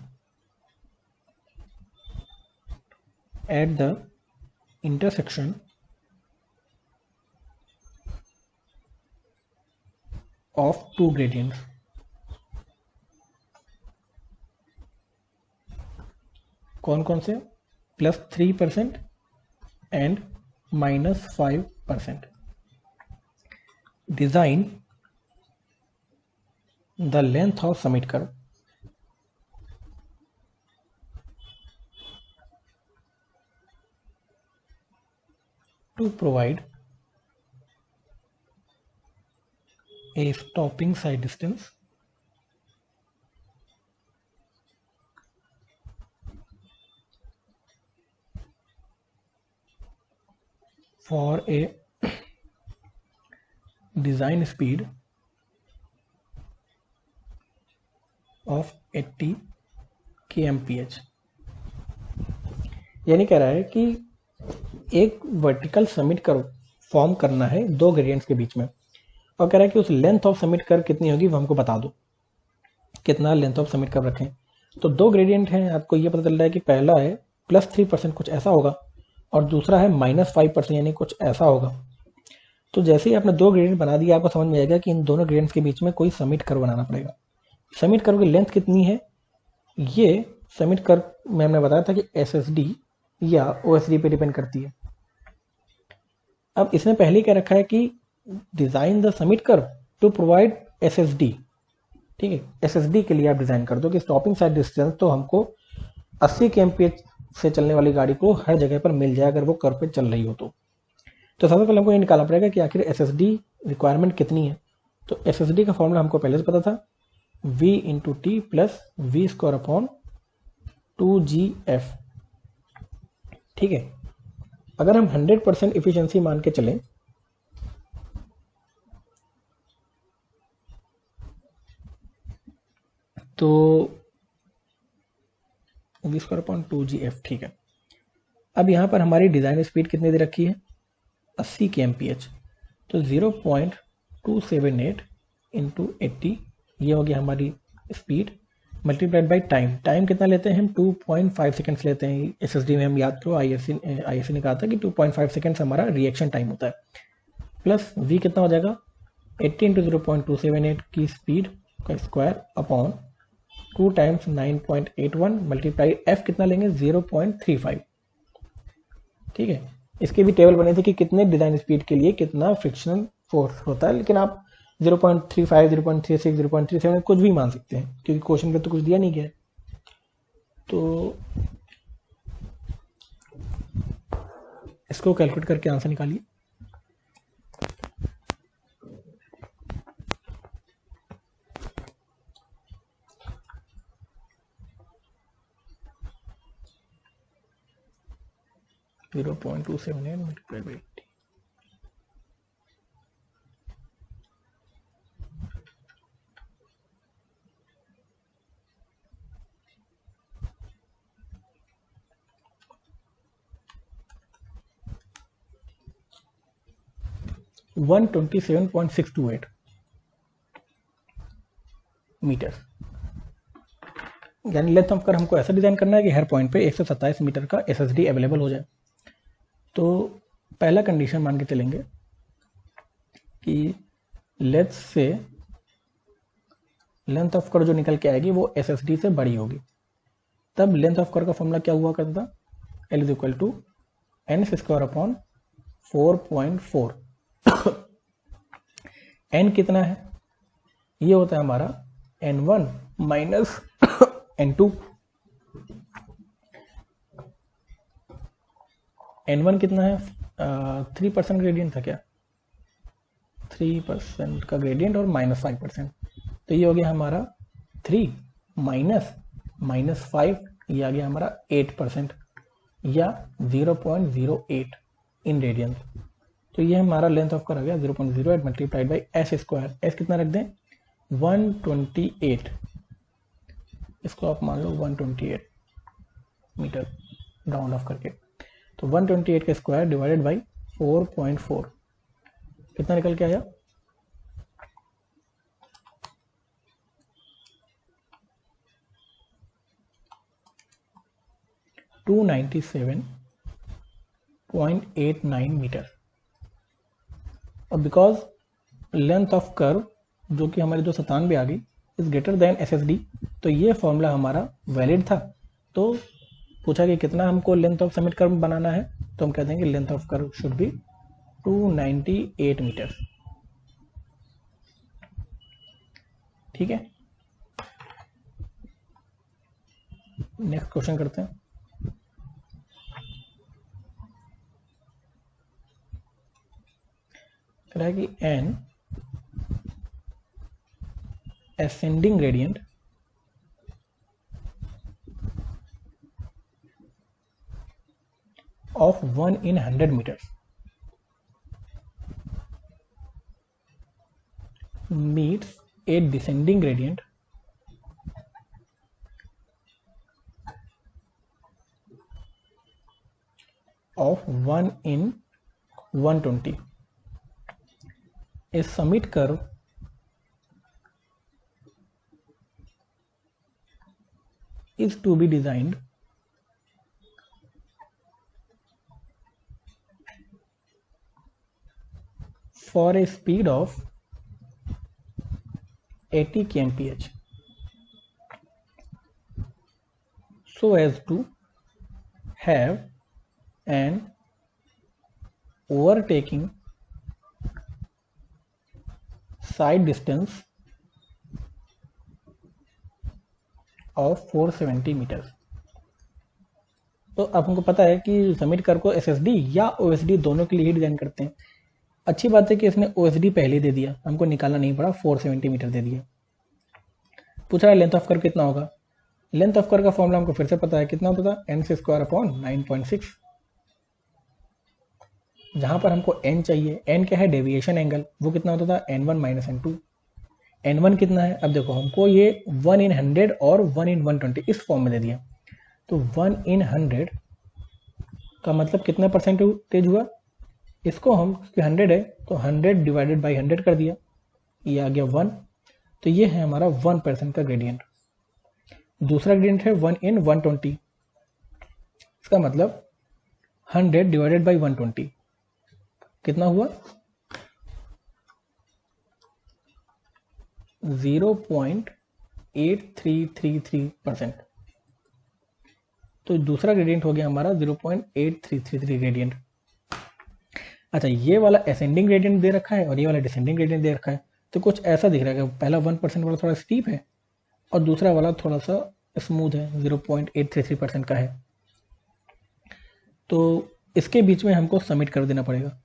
at the intersection of two gradients. कौन कौन से, +3% and -5%. Design the length of summit curve to provide a stopping side distance for a design speed of 80 kmph। यानी कह रहा है कि एक vertical summit curve form करना है दो ग्रेडियंट्स के बीच में, और कह रहा है कि उस लेंथ ऑफ समिट कर्व कितनी होगी वो हमको बता दो, कितना लेंथ ऑफ समिट कर्व रखें। तो दो ग्रेडियंट हैं, आपको ये पता चल रहा है कि पहला है +3% कुछ ऐसा होगा, और दूसरा है -5% यानी कुछ ऐसा होगा। तो जैसे ही आपने दो ग्रेडियंट बना दिया, आपको समझ में आएगा कि इन दोनों ग्रेडियंट्स के बीच में कोई समिट कर्व बनाना पड़ेगा। समिट कर्व की लेंथ कितनी है, ये समिट कर्व में हमने बताया था कि SSD या OSD पे डिपेंड करती है। अब इसने पहले क्या रखा है कि design the summit curve to provide SSD। ठीक है, SSD के लिए आप डिजाइन कर दो कि स्टॉपिंग साइड डिस्टेंस तो हमको 80 kmph से चलने वाली गाड़ी को हर जगह पर मिल जाए अगर वो कर्व पे चल रही हो तो सबसे पहले हमको ये निकालना पड़ेगा कि आखिर SSD रिक्वायरमेंट कितनी है। तो SSD का फॉर्मूला हमको पहले से पता था, V into T plus V square upon 2GF। ठीक है, अगर हम 100% इफिशियंसी मान के चलें तो V स्क्वायर अपॉन 2GF। ठीक है, अब यहाँ पर हमारी डिज़ाइन स्पीड कितनी दे रखी है, 80 kmph। तो 0.278 इंटू 80 ये होगी हमारी speed, multiplied by time. Time कितना लेते हैं हम, 2.5 सेकेंड्स लेते हैं। SSD में हम याद करो ISC ने कहा था कि 2.5 सेकेंड्स हमारा रिएक्शन टाइम होता है, प्लस V कितना हो जाएगा 80 इंटू 0.278 की स्पीड का square upon 2 times 9.81 multiply F कितना लेंगे 0.35। ठीक है, इसके भी टेबल बने थे कि कितने डिजाइन स्पीड के लिए कितना फ्रिक्शनल फोर्स होता है, लेकिन आप 0.35, 0.36, 0.37 कुछ भी मान सकते हैं क्योंकि क्वेश्चन में तो कुछ दिया नहीं गया है। तो इसको कैलकुलेट करके आंसर निकालिए। Zero point 278 multiplied by 80। One 27.628 metre, यानी लेंथ ऑफ कर्व हमको ऐसा डिजाइन करना है कि हर पॉइंट पे 127 मीटर का SSD अवेलेबल हो जाए। तो पहला कंडीशन मान के चलेंगे कि let's say length of curve जो निकल के आएगी वो SSD से बड़ी होगी, तब लेंथ ऑफ कर्व का फॉर्मूला क्या हुआ करता, L is equal to N square upon 4.4। n कितना है, ये होता है हमारा n1 माइनस n2। n1 कितना है 3% ग्रेडियंट था क्या, 3% का ग्रेडियंट और -5%, तो ये हो गया हमारा 3 माइनस -5, ये आ गया हमारा 8% या 0.08 इन रेडियंस। तो ये हमारा लेंथ ऑफ कर्व आ गया 0.08 multiplied by S square. S कितना रख दें 128, इसको आप मान लो 128 मीटर राउंड ऑफ करके। तो 128 का स्क्वायर डिवाइडेड बाई 4.4 कितना निकल के आया 297.89 मीटर। और बिकॉज लेंथ ऑफ कर्व जो कि हमारी 297 आ गई इज ग्रेटर देन SSD, तो ये फॉर्मूला हमारा वैलिड था। तो पूछा कि कितना हमको लेंथ ऑफ समिट कर्व बनाना है, तो हम कहते हैं कि length of curve should be 298 metre. ठीक है, नेक्स्ट क्वेश्चन करते हैं। कह रहा है कि n ascending gradient of 1 in 100 meters meets a descending gradient 1/120. A summit curve is to be designed for a speed of 80 kmph so as to have an overtaking side distance of 470 metres. तो अब हमको पता है कि summit curve को SSD या OSD दोनों के लिए ही डिजाइन करते हैं। अच्छी बात है कि इसने ओएसडी पहले दे दिया, हमको निकालना नहीं पड़ा, 470 मीटर दे दिया। पूछा है लेंथ ऑफ कर्व कितना होगा। लेंथ ऑफ कर्व का फॉर्मूला हमको फिर से पता है, कितना होता था, n²/9.6। जहां पर हमको n चाहिए, n क्या है, डेविएशन एंगल, वो कितना होता था, n1 - n2। n1 कितना है, अब देखो हमको ये 1/100 और 1/120 इस फॉर्म में दे दिया, तो 1/100 का मतलब कितना परसेंटेज हुआ, इसको हम 100 है तो 100/100 कर दिया, ये आ गया 1, तो ये है हमारा 1% का ग्रेडियंट। दूसरा ग्रेडियंट है 1/120, इसका मतलब 100/120 कितना हुआ, 0.8333%। तो दूसरा ग्रेडियंट हो गया हमारा 0.8333 ग्रेडियंट। अच्छा, ये वाला असेंडिंग ग्रेडियंट दे रखा है और ये वाला डिसेंडिंग ग्रेडियंट दे रखा है, तो कुछ ऐसा दिख रहा है कि पहला 1% वाला थोड़ा स्टीप है और दूसरा वाला थोड़ा सा स्मूथ है, 0.833% का है। तो इसके बीच में हमको सबमिट कर देना पड़ेगा।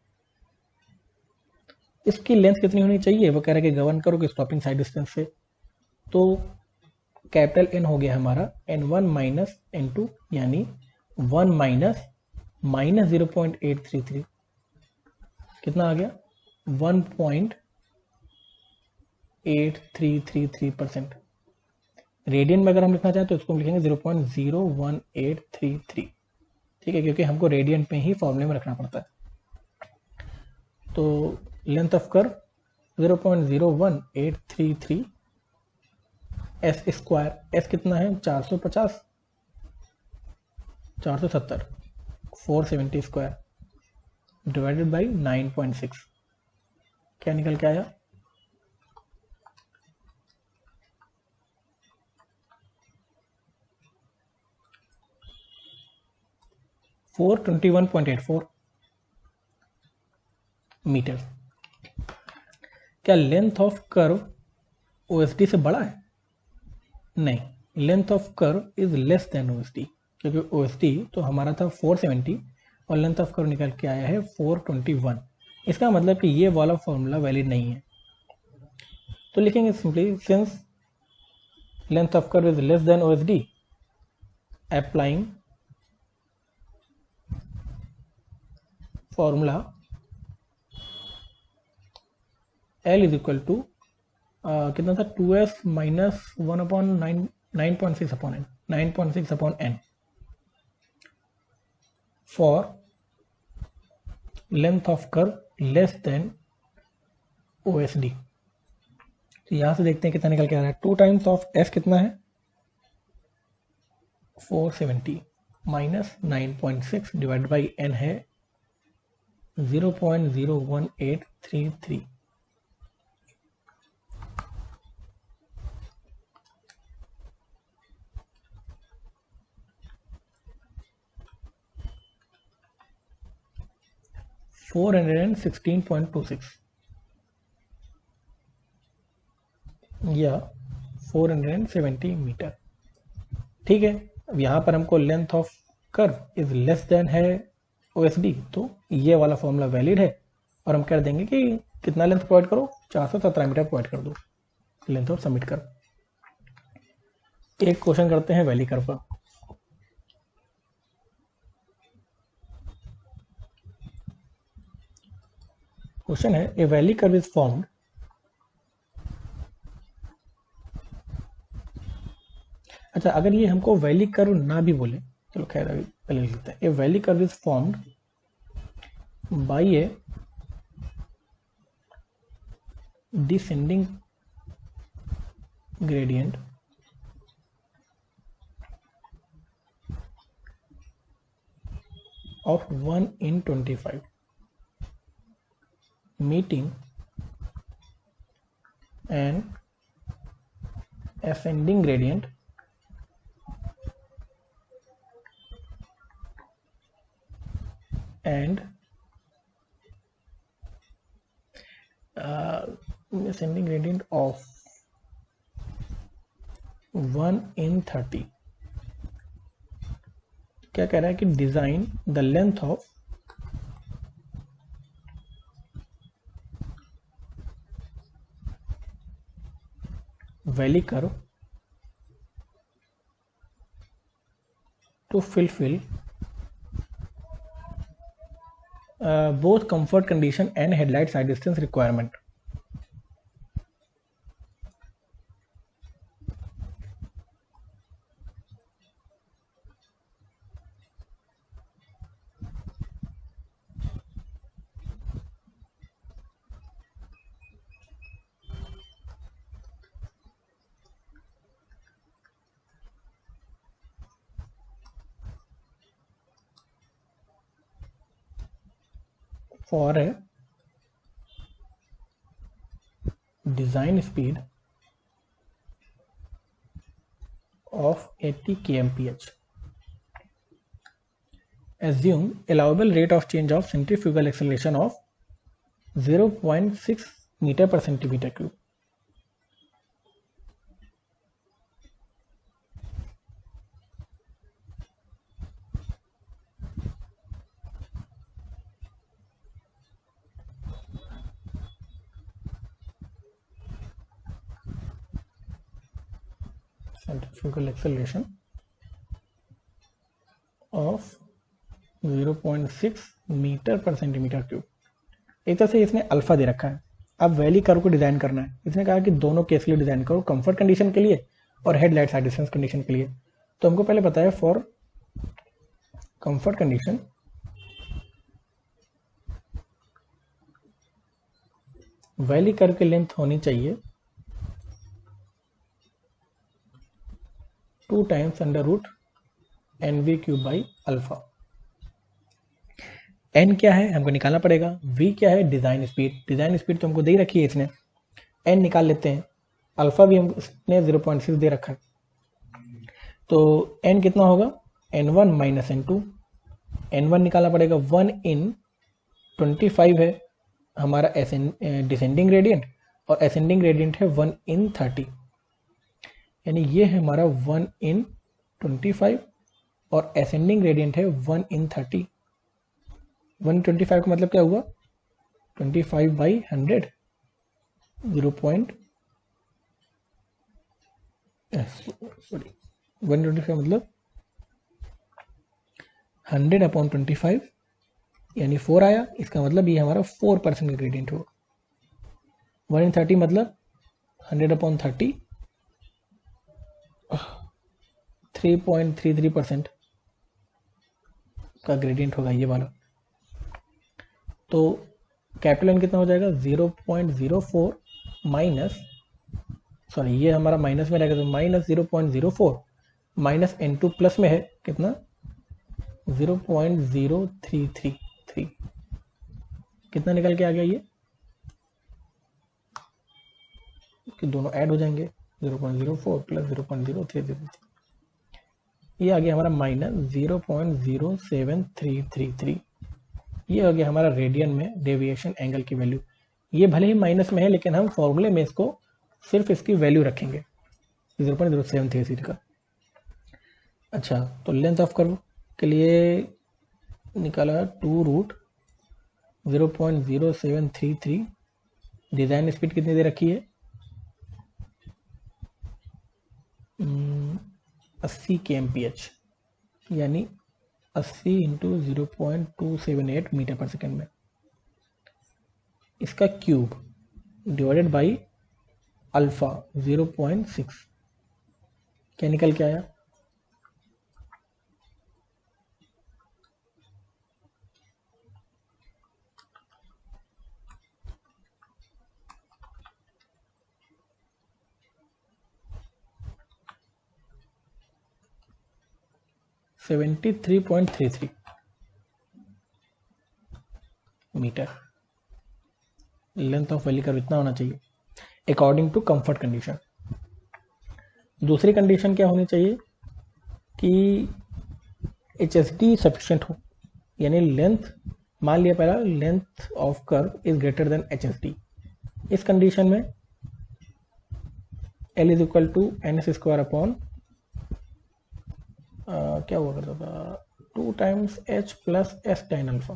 इसकी लेंथ कितनी होनी चाहिए, वो कह रहा है कि गवर्न करो कि स्टॉपिंग साइड डिस्टेंस से, तो कैपिटल N हो गया हमारा N1 - N2 यानी 1 - 0.833 कितना आ गया, 1.8333%। रेडियन में अगर हम लिखना चाहें तो इसको हम लिखेंगे 0.01833, ठीक है, क्योंकि हमको रेडियन पे ही फॉर्मूले में रखना पड़ता है। तो length of curve 0.01833 s², s कितना है, 450, 470, 470² डिवाइडेड बाई 9.6, क्या निकल के आया, 421.84 मीटर। क्या लेंथ ऑफ कर्व ओएसडी से बड़ा है, नहीं, length of curve is less than OSD, क्योंकि ओएसडी तो हमारा था 470 और लेंथ ऑफ कर्व निकल के आया है 421। इसका मतलब कि ये वाला फॉर्मूला वैलिड नहीं है, तो लिखेंगे simply since length of curve is less than OSD, applying formula L is equal to कितना था, 2s - 9.6/n for length of curve less than OSD। तो यहां से देखते हैं कितना निकल के आ रहा है, 2 टाइम्स ऑफ s कितना है, 470 माइनस 9.6 डिवाइड बाई n है 0.01833। $416.26 या 470 मीटर, ठीक है। अब यहाँ पर हमको length of curve is less then है OSD, तो ये वाला फॉर्मूला वैलिड है और हम कर देंगे कि कितना लेंथ प्रोवाइड करो, 417 मीटर प्रोवाइड कर दो लेंथ ऑफ सबमिट कर्व। एक क्वेश्चन करते हैं वैली कर्व का। क्वेश्चन है, ए वैली कर्व इज फॉर्म्ड अच्छा, अगर ये हमको वैली कर्व ना भी बोले, चलो खैर अभी पहले लिखते हैं, a valley curve is formed by a descending gradient of 1 in 25 meeting an ascending gradient and ascending gradient of 1 in 30। क्या कह रहा है कि design the length of valley curve to fulfill both comfort condition and headlight side distance requirement। For a design speed of 80 kmph, assume allowable rate of change of centrifugal acceleration of 0.6 meter per centimeter cube। centrifugal acceleration of 0.6 metre पर centimetre cube. एक तरह से इसने alpha दे रखा है। अब valley curve को design करना है। इसने कहा कि दोनों केस के लिए डिजाइन करो, कंफर्ट कंडीशन के लिए और हेडलाइट साइड डिस्टेंस कंडीशन के लिए। तो हमको पहले बताया for comfort condition valley curve की लेंथ होनी चाहिए 2 times under root NV cube by alpha. n क्या है हमको निकालना पड़ेगा, v क्या है डिजाइन स्पीड। डिजाइन स्पीड तो हमको दे रखी है इसने, n निकाल लेते हैं। अल्फा भी हमने 0.6 दे रखा है, तो n कितना होगा n1 माइनस n2। n1 निकालना पड़ेगा 1 in 25 है हमारा डिसेंडिंग ग्रेडियंट और असेंडिंग ग्रेडियंट है 1 in 30, यानी ये है हमारा 1 in 25 और असेंडिंग ग्रेडियंट है 1 in 30। 125 का मतलब क्या हुआ 25 बाई 100, 125 मतलब 100 अपॉन 25 यानी 4 आया। इसका मतलब ये हमारा 4% का ग्रेडियंट होगा। 1 in 30 मतलब 100 अपॉन 30 3.33% का ग्रेडियंट होगा ये वाला। तो कैपिटल एन कितना हो जाएगा 0.04 माइनस, सॉरी ये हमारा माइनस में रहेगा तो माइनस 0.04 माइनस n2 प्लस में है कितना 0.0333, कितना निकल के आ गया ये कि दोनों ऐड हो जाएंगे 0.04 प्लस 0.0333, ये आ गया हमारा माइनस 0.0733। ये हो गया हमारा रेडियन में डेविएशन एंगल की वैल्यू। ये भले ही माइनस में है लेकिन हम फॉर्मूले में इसको सिर्फ इसकी वैल्यू रखेंगे 0.0733 का। अच्छा तो लेंथ ऑफ कर्व के लिए निकाला 2 रूट 0.0733। डिजाइन स्पीड कितनी दे रखी है 80 kmph, यानी 80 इंटू 0.278 मीटर पर सेकेंड में। इसका क्यूब डिवाइडेड बाई अल्फा 0.6, क्या निकल के आया 73.33 metre. Length of valley curve इतना होना चाहिए अकॉर्डिंग टू कंफर्ट कंडीशन। दूसरी कंडीशन क्या होनी चाहिए कि HSD सफिशिएंट हो, यानी लेंथ, मान लिया पहला length of curve is greater than HSD। इस कंडीशन में L is equal to NS square upon क्या हुआ करता था 2 times H plus S tan alpha.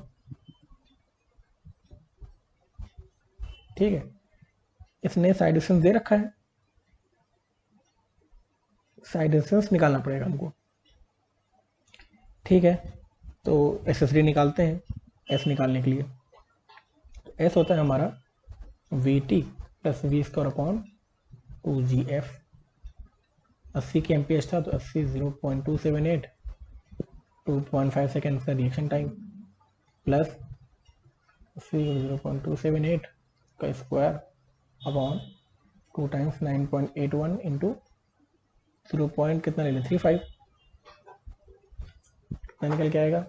ठीक है, इसने साइड डिस्टेंस दे रखा है, साइड डिस्टेंस निकालना पड़ेगा हमको। ठीक है, तो SSD निकालते हैं S निकालने के लिए। S होता है हमारा VT plus V square upon 2GF। 80 के एमपीएच था तो 80 0.278, 2.5 सेकेंड का रिएक्शन टाइम, प्लस 80 0.278 का स्क्वायर अपॉन 2 टाइम्स 9.81 इंटू 0. कितना ले लें 35, कितना निकल के आएगा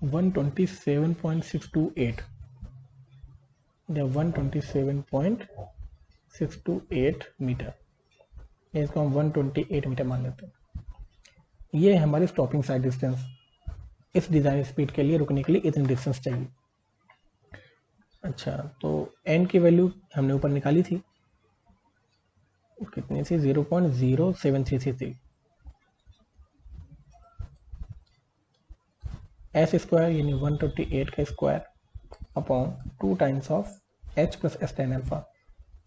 127.628 या 127.628 मीटर, इसको हम 128 मीटर मान लेते हैं। ये है हमारी स्टॉपिंग साइड डिस्टेंस। इस डिज़ाइन स्पीड के लिए रुकने के लिए इतनी डिस्टेंस चाहिए। अच्छा, तो n की वैल्यू हमने ऊपर निकाली थी, कितनी थी 0.0733 थी। S स्क्वायर यानी 128 का square upon 2 times of H plus S tan alpha,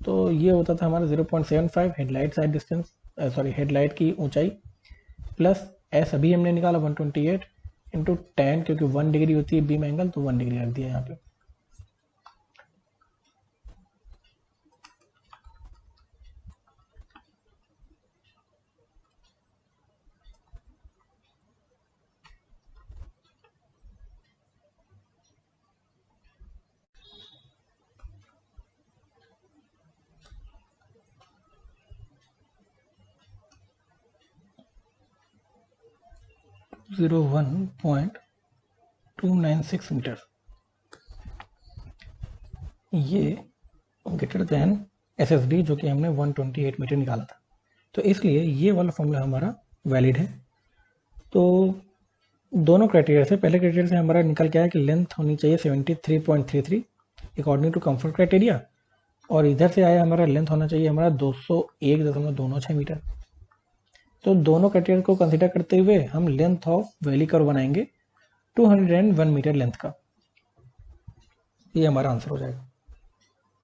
तो ये होता था हमारा 0.75 headlight side distance, sorry headlight की ऊंचाई, प्लस S अभी हमने निकाला 128 इंटू tan, क्योंकि 1 डिग्री होती है बीम एंगल तो 1 डिग्री रख दिया यहाँ पे। जीरो 1.296 मीटर, ये ग्रेटर देन SSD जो कि हमने 128 मीटर निकाला था, तो इसलिए ये वाला फॉर्मूला हमारा वैलिड है। तो दोनों क्राइटेरिया से, पहले क्राइटेरिया से हमारा निकल के आया कि लेंथ होनी चाहिए 73.33 अकॉर्डिंग टू कंफर्ट क्राइटेरिया, और इधर से आया हमारा लेंथ होना चाहिए हमारा 201.26 मीटर। तो दोनों क्राइटेरिया को कंसीडर करते हुए हम लेंथ ऑफ वैली कर्व बनाएंगे 201 मीटर लेंथ का। ये हमारा आंसर हो जाएगा।